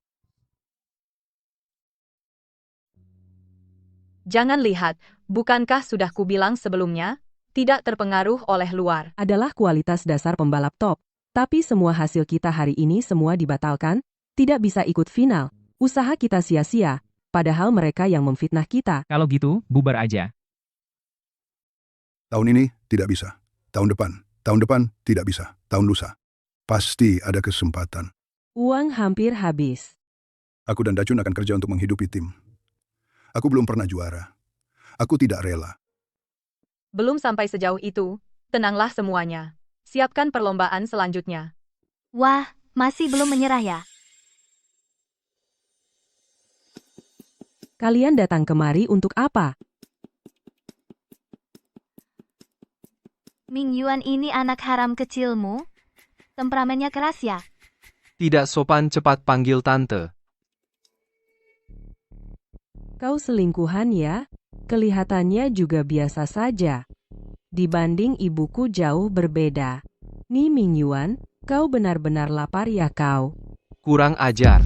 Jangan lihat, bukankah sudah kubilang sebelumnya? Tidak terpengaruh oleh luar. Adalah kualitas dasar pembalap top. Tapi semua hasil kita hari ini semua dibatalkan, tidak bisa ikut final. Usaha kita sia-sia, padahal mereka yang memfitnah kita. Kalau gitu, bubar aja. Tahun ini tidak bisa. Tahun depan tidak bisa. Tahun lusa. Pasti ada kesempatan. Uang hampir habis. Aku dan Dacun akan kerja untuk menghidupi tim. Aku belum pernah juara. Aku tidak rela. Belum sampai sejauh itu, tenanglah semuanya. Siapkan perlombaan selanjutnya. Wah, masih belum menyerah ya? Kalian datang kemari untuk apa? Mingyuan ini anak haram kecilmu? Temperamennya keras ya? Tidak sopan, cepat panggil tante. Kau selingkuhan ya? Kelihatannya juga biasa saja. Dibanding ibuku jauh berbeda. Ni Mingyuan, kau benar-benar lapar ya kau? Kurang ajar.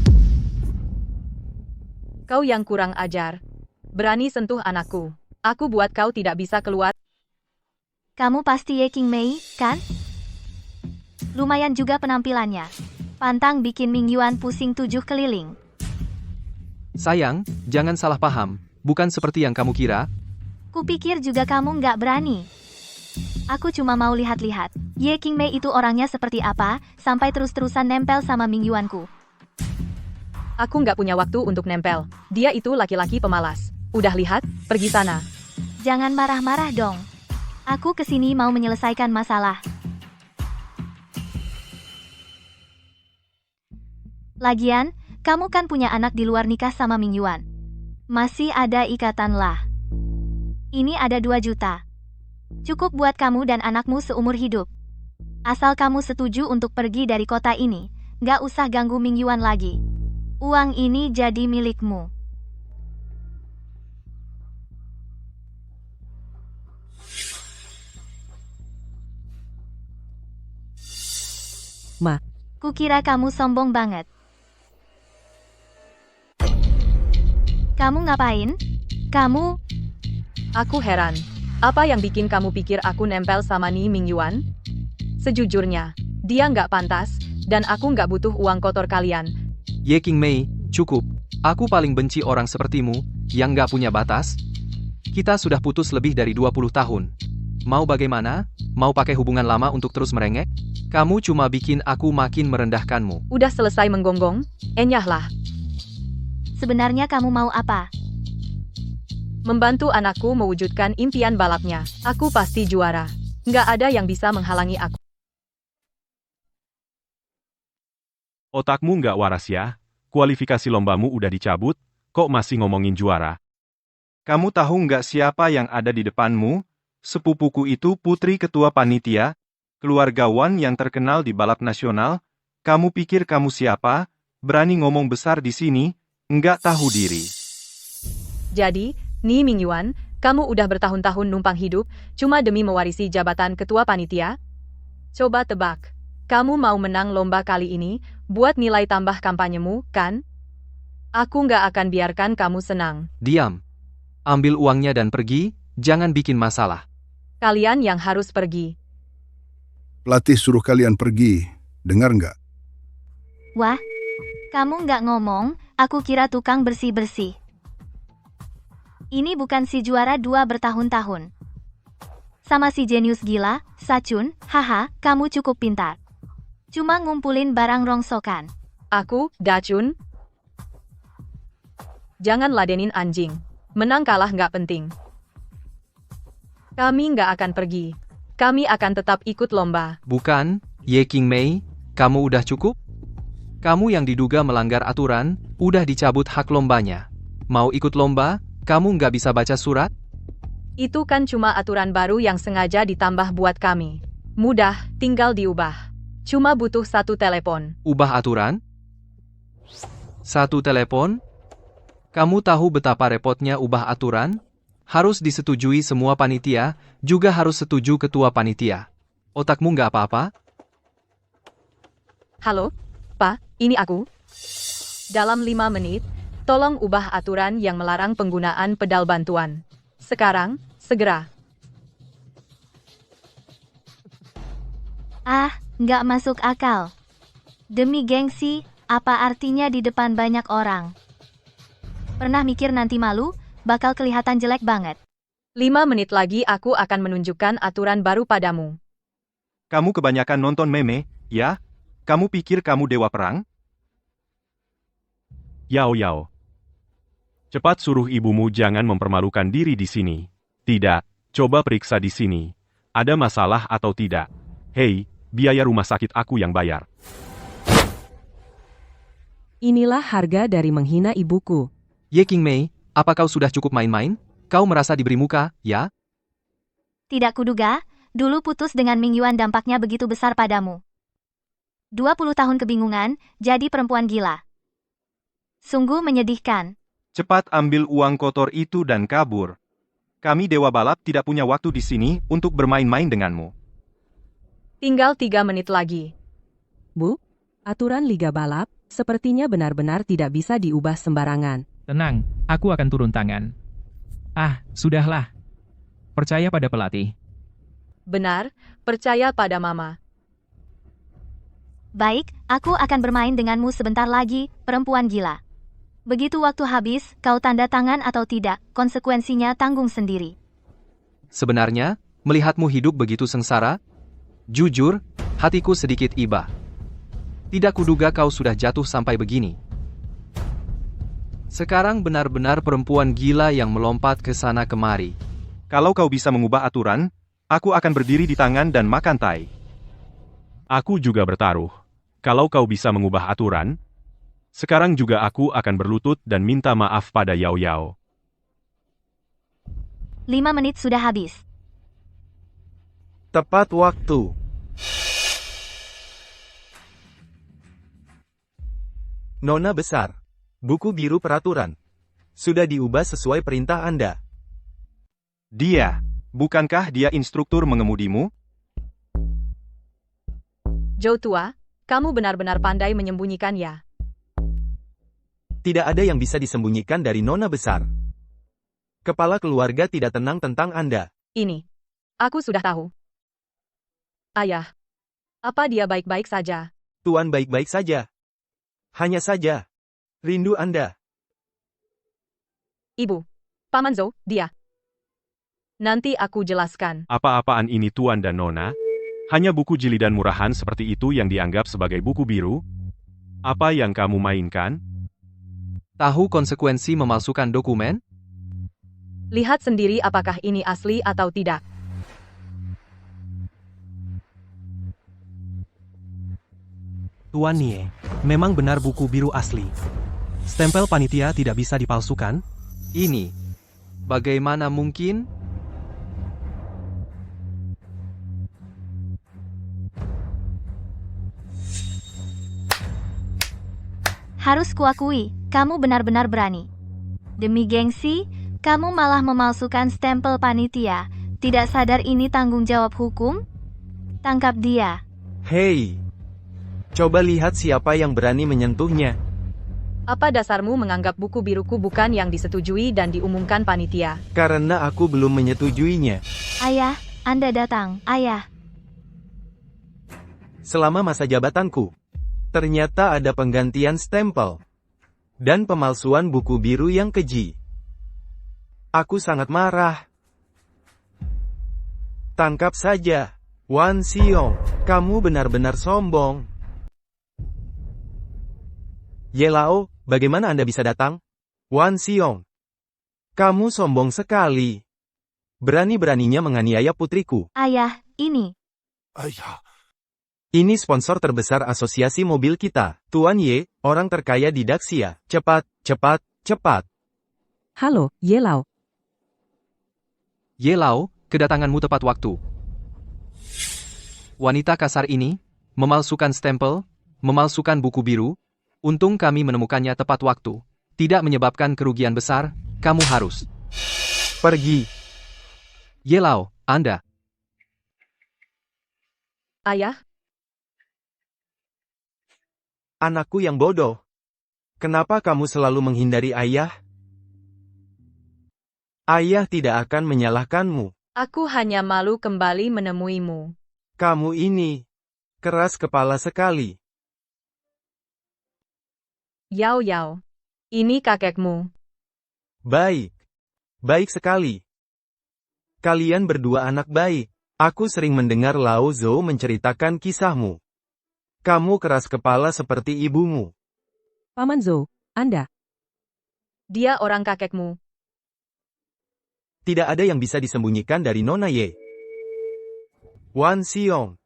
Kau yang kurang ajar. Berani sentuh anakku. Aku buat kau tidak bisa keluar. Kamu pasti Ye Qingmei, kan? Lumayan juga penampilannya. Pantang bikin Mingyuan pusing 7 keliling. Sayang, jangan salah paham. Bukan seperti yang kamu kira. Kupikir juga kamu nggak berani. Aku cuma mau lihat-lihat. Ye Qingmei itu orangnya seperti apa, sampai terus-terusan nempel sama Mingyuanku. Aku nggak punya waktu untuk nempel. Dia itu laki-laki pemalas. Udah lihat, pergi sana. Jangan marah-marah dong. Aku kesini mau menyelesaikan masalah. Lagian, kamu kan punya anak di luar nikah sama Ming Yuan. Masih ada ikatan lah. Ini ada 2 juta. Cukup buat kamu dan anakmu seumur hidup. Asal kamu setuju untuk pergi dari kota ini, nggak usah ganggu Ming Yuan lagi. Uang ini jadi milikmu. Ma, Kukira kamu sombong banget. Kamu ngapain? Kamu... Aku heran. Apa yang bikin kamu pikir aku nempel sama Ni Ming Yuan? Sejujurnya, dia nggak pantas, dan aku nggak butuh uang kotor kalian. Ye King Mei, cukup. Aku paling benci orang sepertimu, yang nggak punya batas. Kita sudah putus lebih dari 20 tahun. Mau bagaimana? Mau pakai hubungan lama untuk terus merengek? Kamu cuma bikin aku makin merendahkanmu. Udah selesai menggonggong? Enyahlah. Sebenarnya kamu mau apa? Membantu anakku mewujudkan impian balapnya. Aku pasti juara. Nggak ada yang bisa menghalangi aku. Otakmu nggak waras ya? Kualifikasi lombamu udah dicabut, kok masih ngomongin juara? Kamu tahu nggak siapa yang ada di depanmu? Sepupuku itu putri ketua panitia, keluargawan yang terkenal di balap nasional. Kamu pikir kamu siapa? Berani ngomong besar di sini? Nggak tahu diri. Jadi, Ni Ming Yuan, kamu udah bertahun-tahun numpang hidup, cuma demi mewarisi jabatan ketua panitia? Coba tebak. Kamu mau menang lomba kali ini, buat nilai tambah kampanyemu, kan? Aku nggak akan biarkan kamu senang. Diam. Ambil uangnya dan pergi, jangan bikin masalah. Kalian yang harus pergi. Pelatih suruh kalian pergi. Dengar nggak? Wah, kamu nggak ngomong, aku kira tukang bersih-bersih. Ini bukan si juara 2 bertahun-tahun. Sama si jenius gila, Sachun, haha, kamu cukup pintar. Cuma ngumpulin barang rongsokan. Aku, Dachun. Jangan ladenin anjing. Menang kalah nggak penting. Kami nggak akan pergi. Kami akan tetap ikut lomba. Bukan, Ye King Mei, kamu udah cukup? Kamu yang diduga melanggar aturan, udah dicabut hak lombanya. Mau ikut lomba? Kamu nggak bisa baca surat? Itu kan cuma aturan baru yang sengaja ditambah buat kami. Mudah, tinggal diubah. Cuma butuh 1 telepon. Ubah aturan? 1 telepon? Kamu tahu betapa repotnya ubah aturan? Harus disetujui semua panitia, juga harus setuju ketua panitia. Otakmu nggak apa-apa? Halo? Pak, ini aku. Dalam 5 menit, tolong ubah aturan yang melarang penggunaan pedal bantuan. Sekarang, segera. Ah, nggak masuk akal. Demi gengsi, apa artinya di depan banyak orang? Pernah mikir nanti malu, bakal kelihatan jelek banget. 5 menit lagi aku akan menunjukkan aturan baru padamu. Kamu kebanyakan nonton meme, ya? Kamu pikir kamu dewa perang? Yao Yao. Cepat suruh ibumu jangan mempermalukan diri di sini. Tidak, coba periksa di sini. Ada masalah atau tidak? Hei, biaya rumah sakit aku yang bayar. inilah harga dari menghina ibuku. Ye King Mei, apa kau sudah cukup main-main? Kau merasa diberi muka, ya? Tidak kuduga, dulu putus dengan Ming Yuan dampaknya begitu besar padamu. 20 tahun kebingungan, jadi perempuan gila. Sungguh menyedihkan. Cepat ambil uang kotor itu dan kabur. Kami Dewa Balap tidak punya waktu di sini untuk bermain-main denganmu. Tinggal 3 menit lagi. Bu, aturan Liga Balap sepertinya benar-benar tidak bisa diubah sembarangan. Tenang, aku akan turun tangan. Ah, sudahlah. Percaya pada pelatih. Benar, percaya pada Mama. Baik, aku akan bermain denganmu sebentar lagi, perempuan gila. Begitu waktu habis, kau tanda tangan atau tidak, konsekuensinya tanggung sendiri. Sebenarnya, melihatmu hidup begitu sengsara, jujur, hatiku sedikit iba. Tidak kuduga kau sudah jatuh sampai begini. Sekarang benar-benar perempuan gila yang melompat ke sana kemari. Kalau kau bisa mengubah aturan, aku akan berdiri di tangan dan makan tai. Aku juga bertaruh. Kalau kau bisa mengubah aturan, sekarang juga aku akan berlutut dan minta maaf pada Yao Yao. 5 menit sudah habis. Tepat waktu. Nona besar. Buku biru peraturan. Sudah diubah sesuai perintah Anda. Dia, bukankah dia instruktur mengemudimu? Zhou tua, kamu benar-benar pandai menyembunyikan ya. Tidak ada yang bisa disembunyikan dari Nona besar. Kepala keluarga tidak tenang tentang Anda. Ini. Aku sudah tahu. Ayah. Apa dia baik-baik saja? Tuan baik-baik saja. Hanya saja. Rindu Anda. Ibu. Paman Zhou, dia. Nanti aku jelaskan. Apa-apaan ini Tuan dan Nona? Hanya buku jilidan murahan seperti itu yang dianggap sebagai buku biru? Apa yang kamu mainkan? Tahu konsekuensi memalsukan dokumen? Lihat sendiri apakah ini asli atau tidak. Tuan Nie, memang benar buku biru asli. Stempel panitia tidak bisa dipalsukan? Ini. Bagaimana mungkin? Harus kuakui, kamu benar-benar berani. Demi gengsi, kamu malah memalsukan stempel panitia. Tidak sadar ini tanggung jawab hukum? Tangkap dia. Hei. Coba lihat siapa yang berani menyentuhnya. Apa dasarmu menganggap buku biruku bukan yang disetujui dan diumumkan panitia? Karena aku belum menyetujuinya. Ayah, Anda datang, ayah. Selama masa jabatanku, ternyata ada penggantian stempel dan pemalsuan buku biru yang keji. Aku sangat marah. Tangkap saja, Wan Xiong. Kamu benar-benar sombong. Ye Lao, bagaimana Anda bisa datang? Wan Xiong. Kamu sombong sekali. Berani-beraninya menganiaya putriku. Ayah, ini. Ini sponsor terbesar asosiasi mobil kita. Tuan Ye, orang terkaya di Daxia. Cepat, cepat, cepat. Halo, Ye Lao. Ye Lao, kedatanganmu tepat waktu. Wanita kasar ini, memalsukan stempel, memalsukan buku biru. Untung kami menemukannya tepat waktu. Tidak menyebabkan kerugian besar, kamu harus pergi. Ye Lao, Anda. Ayah? Anakku yang bodoh. Kenapa kamu selalu menghindari ayah? Ayah tidak akan menyalahkanmu. Aku hanya malu kembali menemuimu. Kamu ini keras kepala sekali. Yao Yao. Ini kakekmu. Baik. Baik sekali. Kalian berdua anak baik. Aku sering mendengar Lao Zhou menceritakan kisahmu. Kamu keras kepala seperti ibumu. Paman Zhou, Anda. Dia orang kakekmu. Tidak ada yang bisa disembunyikan dari Nona Ye. Wan Xiong.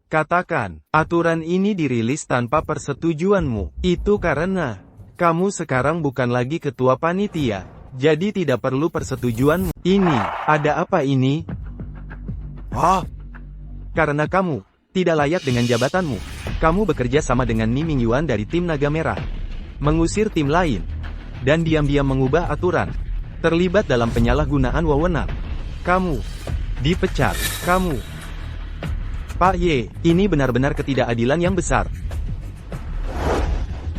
Katakan, aturan ini dirilis tanpa persetujuanmu. Itu karena kamu sekarang bukan lagi ketua panitia. Jadi tidak perlu persetujuanmu. Ini, ada apa ini? Karena kamu tidak layak dengan jabatanmu. Kamu bekerja sama dengan Ni Mingyuan dari tim Naga Merah. Mengusir tim lain. Dan diam-diam mengubah aturan. Terlibat dalam penyalahgunaan wewenang. Kamu dipecat. Kamu. Pak Ye, ini benar-benar ketidakadilan yang besar.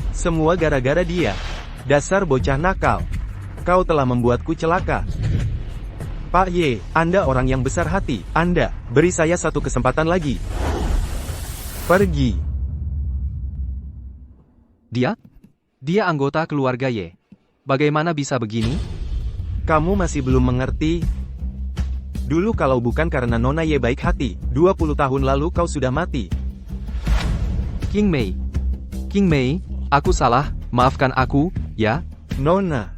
Semua gara-gara dia. Dasar bocah nakal. Kau telah membuatku celaka. Pak Ye, Anda orang yang besar hati. Anda, beri saya satu kesempatan lagi. Pergi. Dia anggota keluarga Ye. Bagaimana bisa begini? Kamu masih belum mengerti? Dulu kalau bukan karena Nona Ye baik hati, 20 tahun lalu kau sudah mati. King Mei, aku salah, maafkan aku, ya? Nona,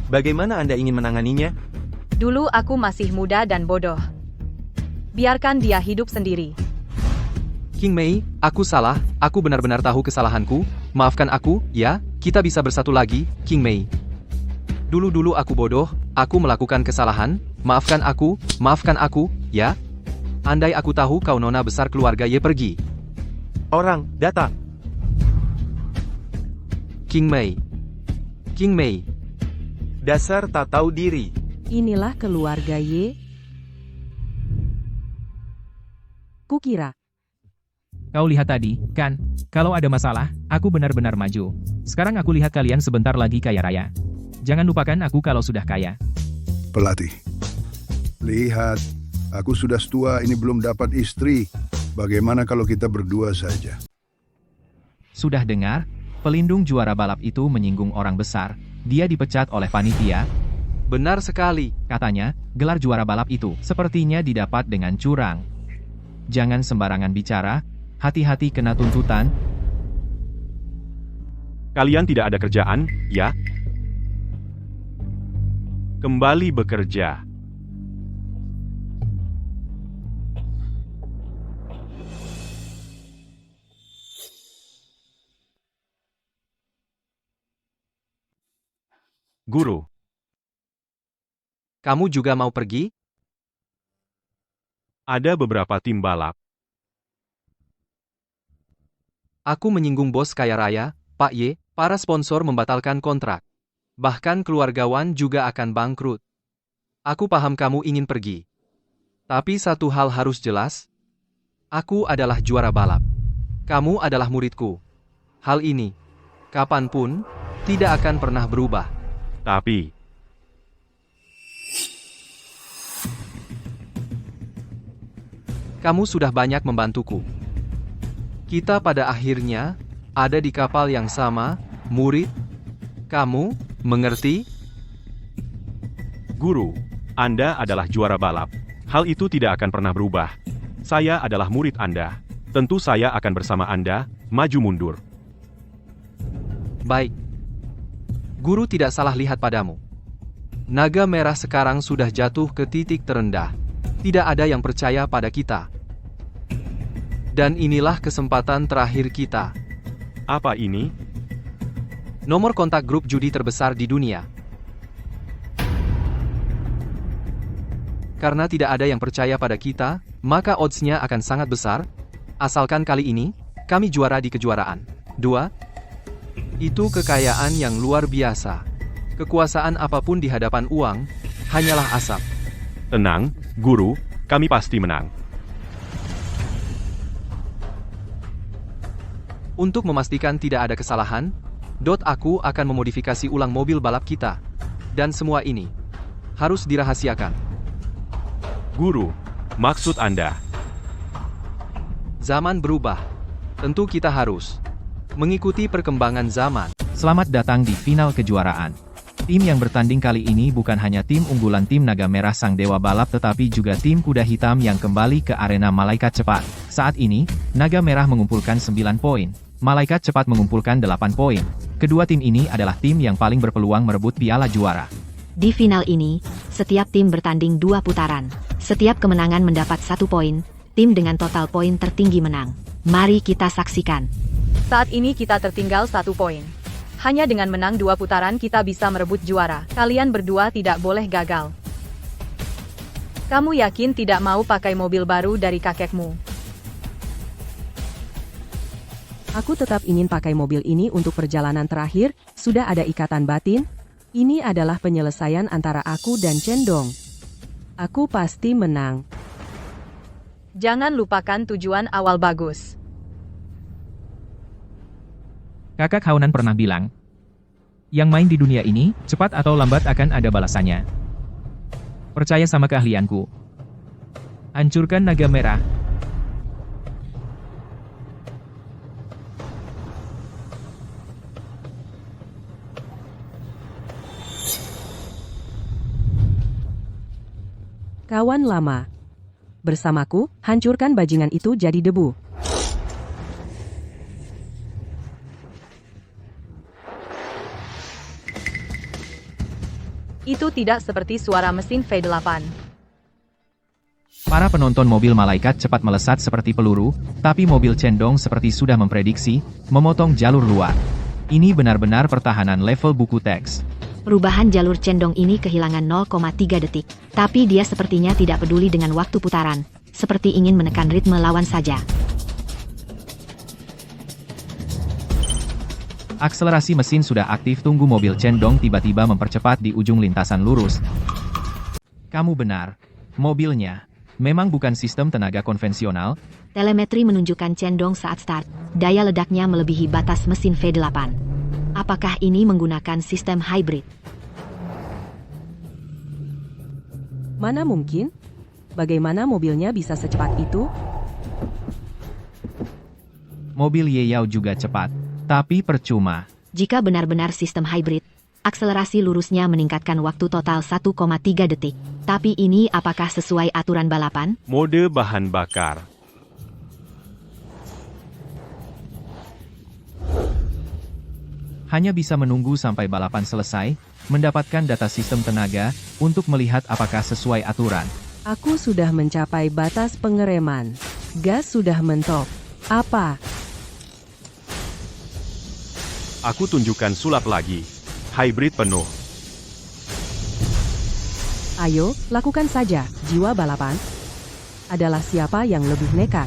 bagaimana Anda ingin menanganinya? Dulu aku masih muda dan bodoh. Biarkan dia hidup sendiri. King Mei, aku salah, aku benar-benar tahu kesalahanku, maafkan aku, ya, kita bisa bersatu lagi, King Mei. Dulu-dulu aku bodoh, aku melakukan kesalahan, maafkan aku, ya? Andai aku tahu kau nona besar keluarga Ye pergi. Orang, datang. King Mei. King Mei. Dasar tak tahu diri. Inilah keluarga Ye. Kukira. Kau lihat tadi, kan? Kalau ada masalah, aku benar-benar maju. Sekarang aku lihat kalian sebentar lagi kaya raya. Jangan lupakan aku kalau sudah kaya. Pelatih. Lihat, aku sudah tua ini belum dapat istri. Bagaimana kalau kita berdua saja? Sudah dengar? Pelindung juara balap itu menyinggung orang besar. Dia dipecat oleh panitia. Benar sekali. Katanya, gelar juara balap itu sepertinya didapat dengan curang. Jangan sembarangan bicara. Hati-hati kena tuntutan. Kalian tidak ada kerjaan, ya? Kembali bekerja. Guru, Kamu juga mau pergi? ada beberapa tim balap. Aku menyinggung bos kaya raya, Pak Ye, para sponsor membatalkan kontrak. Bahkan keluargawan juga akan bangkrut. Aku paham kamu ingin pergi. Tapi satu hal harus jelas. Aku adalah juara balap. Kamu adalah muridku. Hal ini, kapanpun, tidak akan pernah berubah. Tapi, Kamu sudah banyak membantuku. Kita pada akhirnya ada di kapal yang sama, murid. Kamu mengerti? Guru, Anda adalah juara balap. Hal itu tidak akan pernah berubah. Saya adalah murid Anda. Tentu saya akan bersama Anda, maju mundur. Baik. Guru tidak salah lihat padamu. Naga merah sekarang sudah jatuh ke titik terendah. Tidak ada yang percaya pada kita. Dan inilah kesempatan terakhir kita. Apa ini? Nomor kontak grup judi terbesar di dunia. Karena tidak ada yang percaya pada kita, maka odds-nya akan sangat besar. Asalkan kali ini, kami juara di kejuaraan. 2. Itu kekayaan yang luar biasa. Kekuasaan apapun di hadapan uang, hanyalah asap. Tenang, Guru, kami pasti menang. Untuk memastikan tidak ada kesalahan, aku akan memodifikasi ulang mobil balap kita. Dan semua ini harus dirahasiakan. Guru, maksud Anda? Zaman berubah. Tentu kita harus mengikuti perkembangan zaman. Selamat datang di final kejuaraan. Tim yang bertanding kali ini bukan hanya tim unggulan tim Naga Merah Sang Dewa Balap tetapi juga tim kuda hitam yang kembali ke arena Malaikat Cepat. Saat ini, Naga Merah mengumpulkan 9 poin. Malaikat Cepat mengumpulkan 8 poin. Kedua tim ini adalah tim yang paling berpeluang merebut piala juara. Di final ini, setiap tim bertanding 2 putaran. Setiap kemenangan mendapat 1 poin. Tim dengan total poin tertinggi menang. Mari kita saksikan. Saat ini kita tertinggal 1 poin. Hanya dengan menang 2 putaran kita bisa merebut juara. Kalian berdua tidak boleh gagal. Kamu yakin tidak mau pakai mobil baru dari kakekmu? Aku tetap ingin pakai mobil ini untuk perjalanan terakhir, sudah ada ikatan batin. Ini adalah penyelesaian antara aku dan Cendong. Aku pasti menang. Jangan lupakan tujuan awal bagus. Kakak Haunan pernah bilang, yang main di dunia ini, cepat atau lambat akan ada balasannya. Percaya sama keahlianku. Hancurkan Naga Merah. Kawan lama. Bersamaku, hancurkan bajingan itu jadi debu. Itu tidak seperti suara mesin V8. Para penonton mobil malaikat cepat melesat seperti peluru, tapi mobil Cendong seperti sudah memprediksi, memotong jalur luar. Ini benar-benar pertahanan level buku teks. Perubahan jalur Cendong ini kehilangan 0,3 detik, tapi dia sepertinya tidak peduli dengan waktu putaran, seperti ingin menekan ritme lawan saja. Akselerasi mesin sudah aktif, tunggu mobil Cendong tiba-tiba mempercepat di ujung lintasan lurus. Kamu benar. Mobilnya memang bukan sistem tenaga konvensional. Telemetri menunjukkan Cendong saat start, daya ledaknya melebihi batas mesin V8. Apakah ini menggunakan sistem hybrid? Mana mungkin? Bagaimana mobilnya bisa secepat itu? Mobil Ye Yao juga cepat, tapi percuma. Jika benar-benar sistem hybrid, akselerasi lurusnya meningkatkan waktu total 1,3 detik. Tapi ini apakah sesuai aturan balapan? Mode bahan bakar. Hanya bisa menunggu sampai balapan selesai, mendapatkan data sistem tenaga, untuk melihat apakah sesuai aturan. Aku sudah mencapai batas pengereman. Gas sudah mentok. Apa? Aku tunjukkan sulap lagi. Hybrid penuh. Ayo, lakukan saja. Jiwa balapan adalah siapa yang lebih nekat.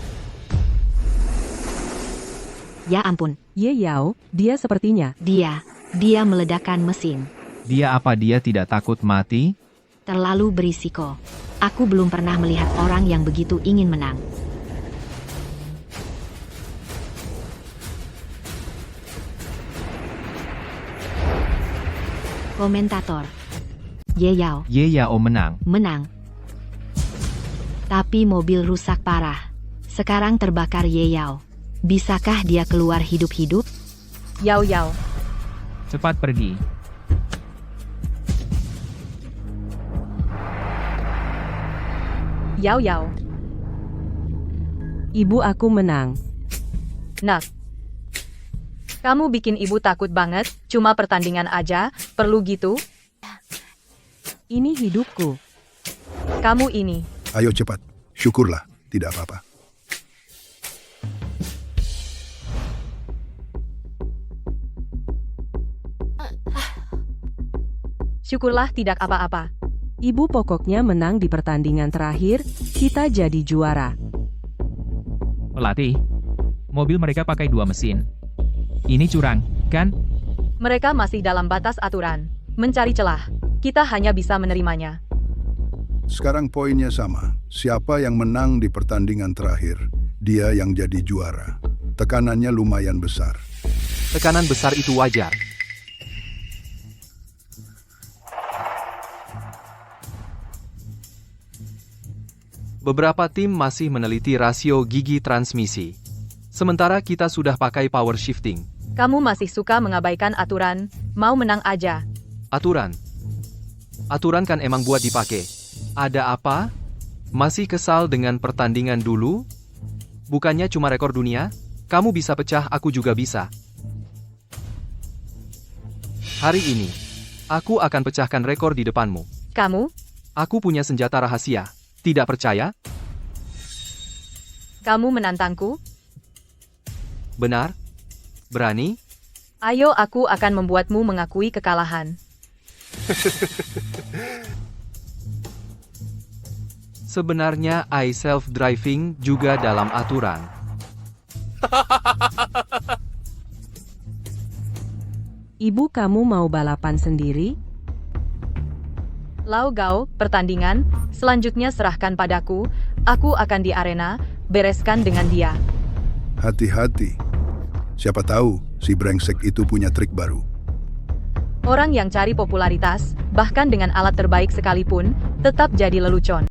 Ya ampun, Ye Yao, dia sepertinya. dia meledakkan mesin. Dia apa dia tidak takut mati? Terlalu berisiko. Aku belum pernah melihat orang yang begitu ingin menang. Komentator. Ye Yao Ye Yao menang. Tapi mobil rusak parah. Sekarang terbakar Ye Yao. Bisakah dia keluar hidup-hidup? Yao Yao. Cepat pergi. Yao Yao. Ibu aku menang. Nak. Kamu bikin ibu takut banget, cuma pertandingan aja, perlu gitu? Ini hidupku. Kamu ini. Ayo cepat. Syukurlah, tidak apa-apa. Syukurlah tidak apa-apa. Ibu pokoknya menang di pertandingan terakhir, kita jadi juara. Pelatih, mobil mereka pakai 2 mesin. Ini curang, kan? Mereka masih dalam batas aturan. Mencari celah. Kita hanya bisa menerimanya. Sekarang poinnya sama. Siapa yang menang di pertandingan terakhir, dia yang jadi juara. Tekanannya lumayan besar. Tekanan besar itu wajar. Beberapa tim masih meneliti rasio gigi transmisi. Sementara kita sudah pakai power shifting. Kamu masih suka mengabaikan aturan, mau menang aja. Aturan kan emang buat dipakai. Ada apa? Masih kesal dengan pertandingan dulu? Bukannya cuma rekor dunia? Kamu bisa pecah, aku juga bisa. Hari ini, aku akan pecahkan rekor di depanmu. Kamu? Aku punya senjata rahasia. Tidak percaya? Kamu menantangku? Benar? Berani? Ayo, aku akan membuatmu mengakui kekalahan. Sebenarnya self-driving juga dalam aturan. Ibu kamu mau balapan sendiri? Lau Gao, pertandingan, selanjutnya serahkan padaku, aku akan di arena, bereskan dengan dia. Hati-hati. Siapa tahu si brengsek itu punya trik baru. Orang yang cari popularitas, bahkan dengan alat terbaik sekalipun, tetap jadi lelucon.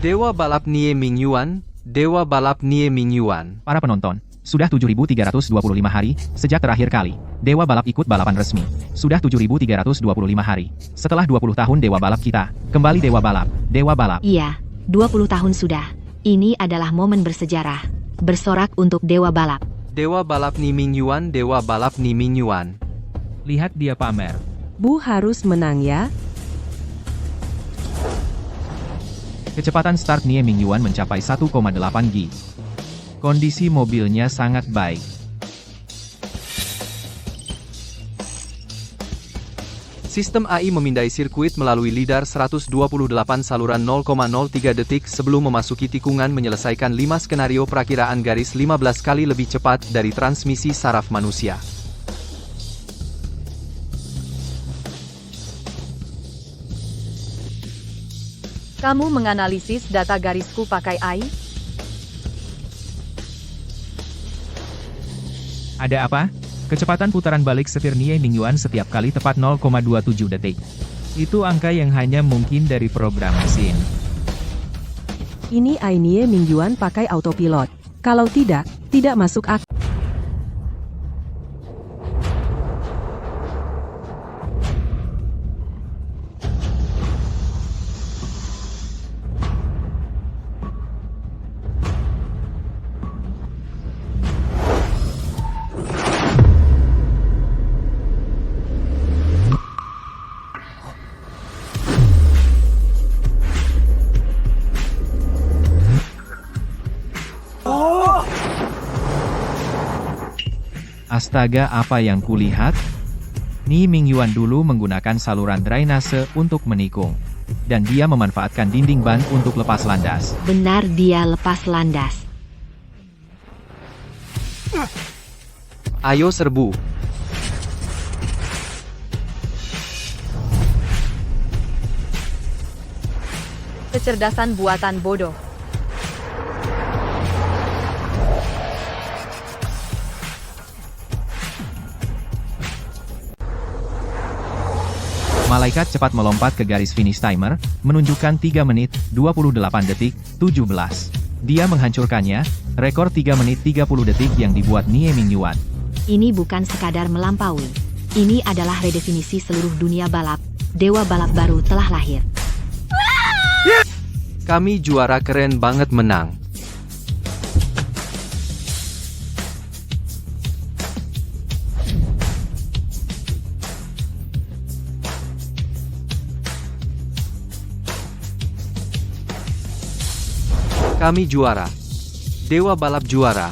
Dewa balap Nie Mingyuan, Dewa balap Nie Mingyuan. Para penonton, sudah 7.325 hari, sejak terakhir kali, Dewa Balap ikut balapan resmi. Sudah 7.325 hari. Setelah 20 tahun Dewa Balap kita, kembali Dewa Balap, Dewa Balap. Iya, 20 tahun sudah. Ini adalah momen bersejarah. Bersorak untuk Dewa Balap. Dewa balap Nie Mingyuan, Dewa balap Nie Mingyuan. Lihat dia pamer. Bu harus menang ya. Kecepatan start Nie Mingyuan mencapai 1,8 G. Kondisi mobilnya sangat baik. Sistem AI memindai sirkuit melalui lidar 128 saluran 0,03 detik sebelum memasuki tikungan menyelesaikan 5 skenario perakiraan garis 15 kali lebih cepat dari transmisi saraf manusia. Kamu menganalisis data garisku pakai AI? Ada apa? Kecepatan putaran balik setir Nie Mingyuan setiap kali tepat 0,27 detik. Itu angka yang hanya mungkin dari program mesin. Ini AI Nie Mingyuan pakai autopilot. Kalau tidak masuk akal. Astaga, apa yang kulihat? Nie Mingyuan dulu menggunakan saluran drainase untuk menikung. Dan dia memanfaatkan dinding ban untuk lepas landas. Benar, dia lepas landas. Ayo serbu. Kecerdasan buatan bodoh. Malaikat cepat melompat ke garis finish timer, menunjukkan 3 menit, 28 detik, 17. Dia menghancurkannya, rekor 3 menit 30 detik yang dibuat Nie Mingyuan. Ini bukan sekadar melampaui. Ini adalah redefinisi seluruh dunia balap. Dewa balap baru telah lahir. Kami juara keren banget menang. Kami juara. Dewa balap juara.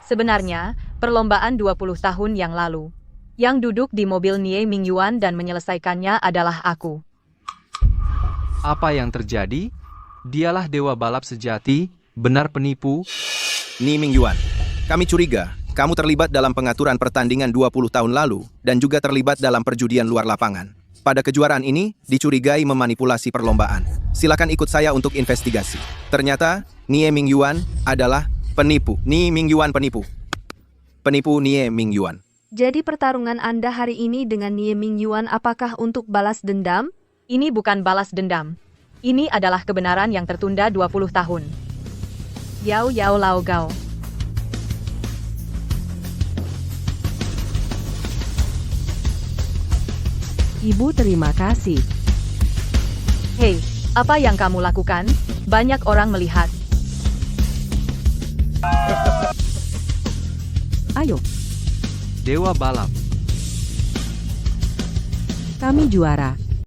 Sebenarnya, perlombaan 20 tahun yang lalu. Yang duduk di mobil Nie Mingyuan dan menyelesaikannya adalah aku. Apa yang terjadi? Dialah dewa balap sejati, benar penipu. Nie Mingyuan, kami curiga kamu terlibat dalam pengaturan pertandingan 20 tahun lalu dan juga terlibat dalam perjudian luar lapangan. Pada kejuaraan ini, dicurigai memanipulasi perlombaan. Silakan ikut saya untuk investigasi. Ternyata, Nie Mingyuan adalah penipu. Nie Mingyuan penipu. Penipu Nie Mingyuan. Jadi pertarungan Anda hari ini dengan Nie Mingyuan apakah untuk balas dendam? Ini bukan balas dendam. Ini adalah kebenaran yang tertunda 20 tahun. Yao Yao Lao Gao. Ibu terima kasih. Hei, apa yang kamu lakukan? Banyak orang melihat. Ayo, Dewa balap. kami juara.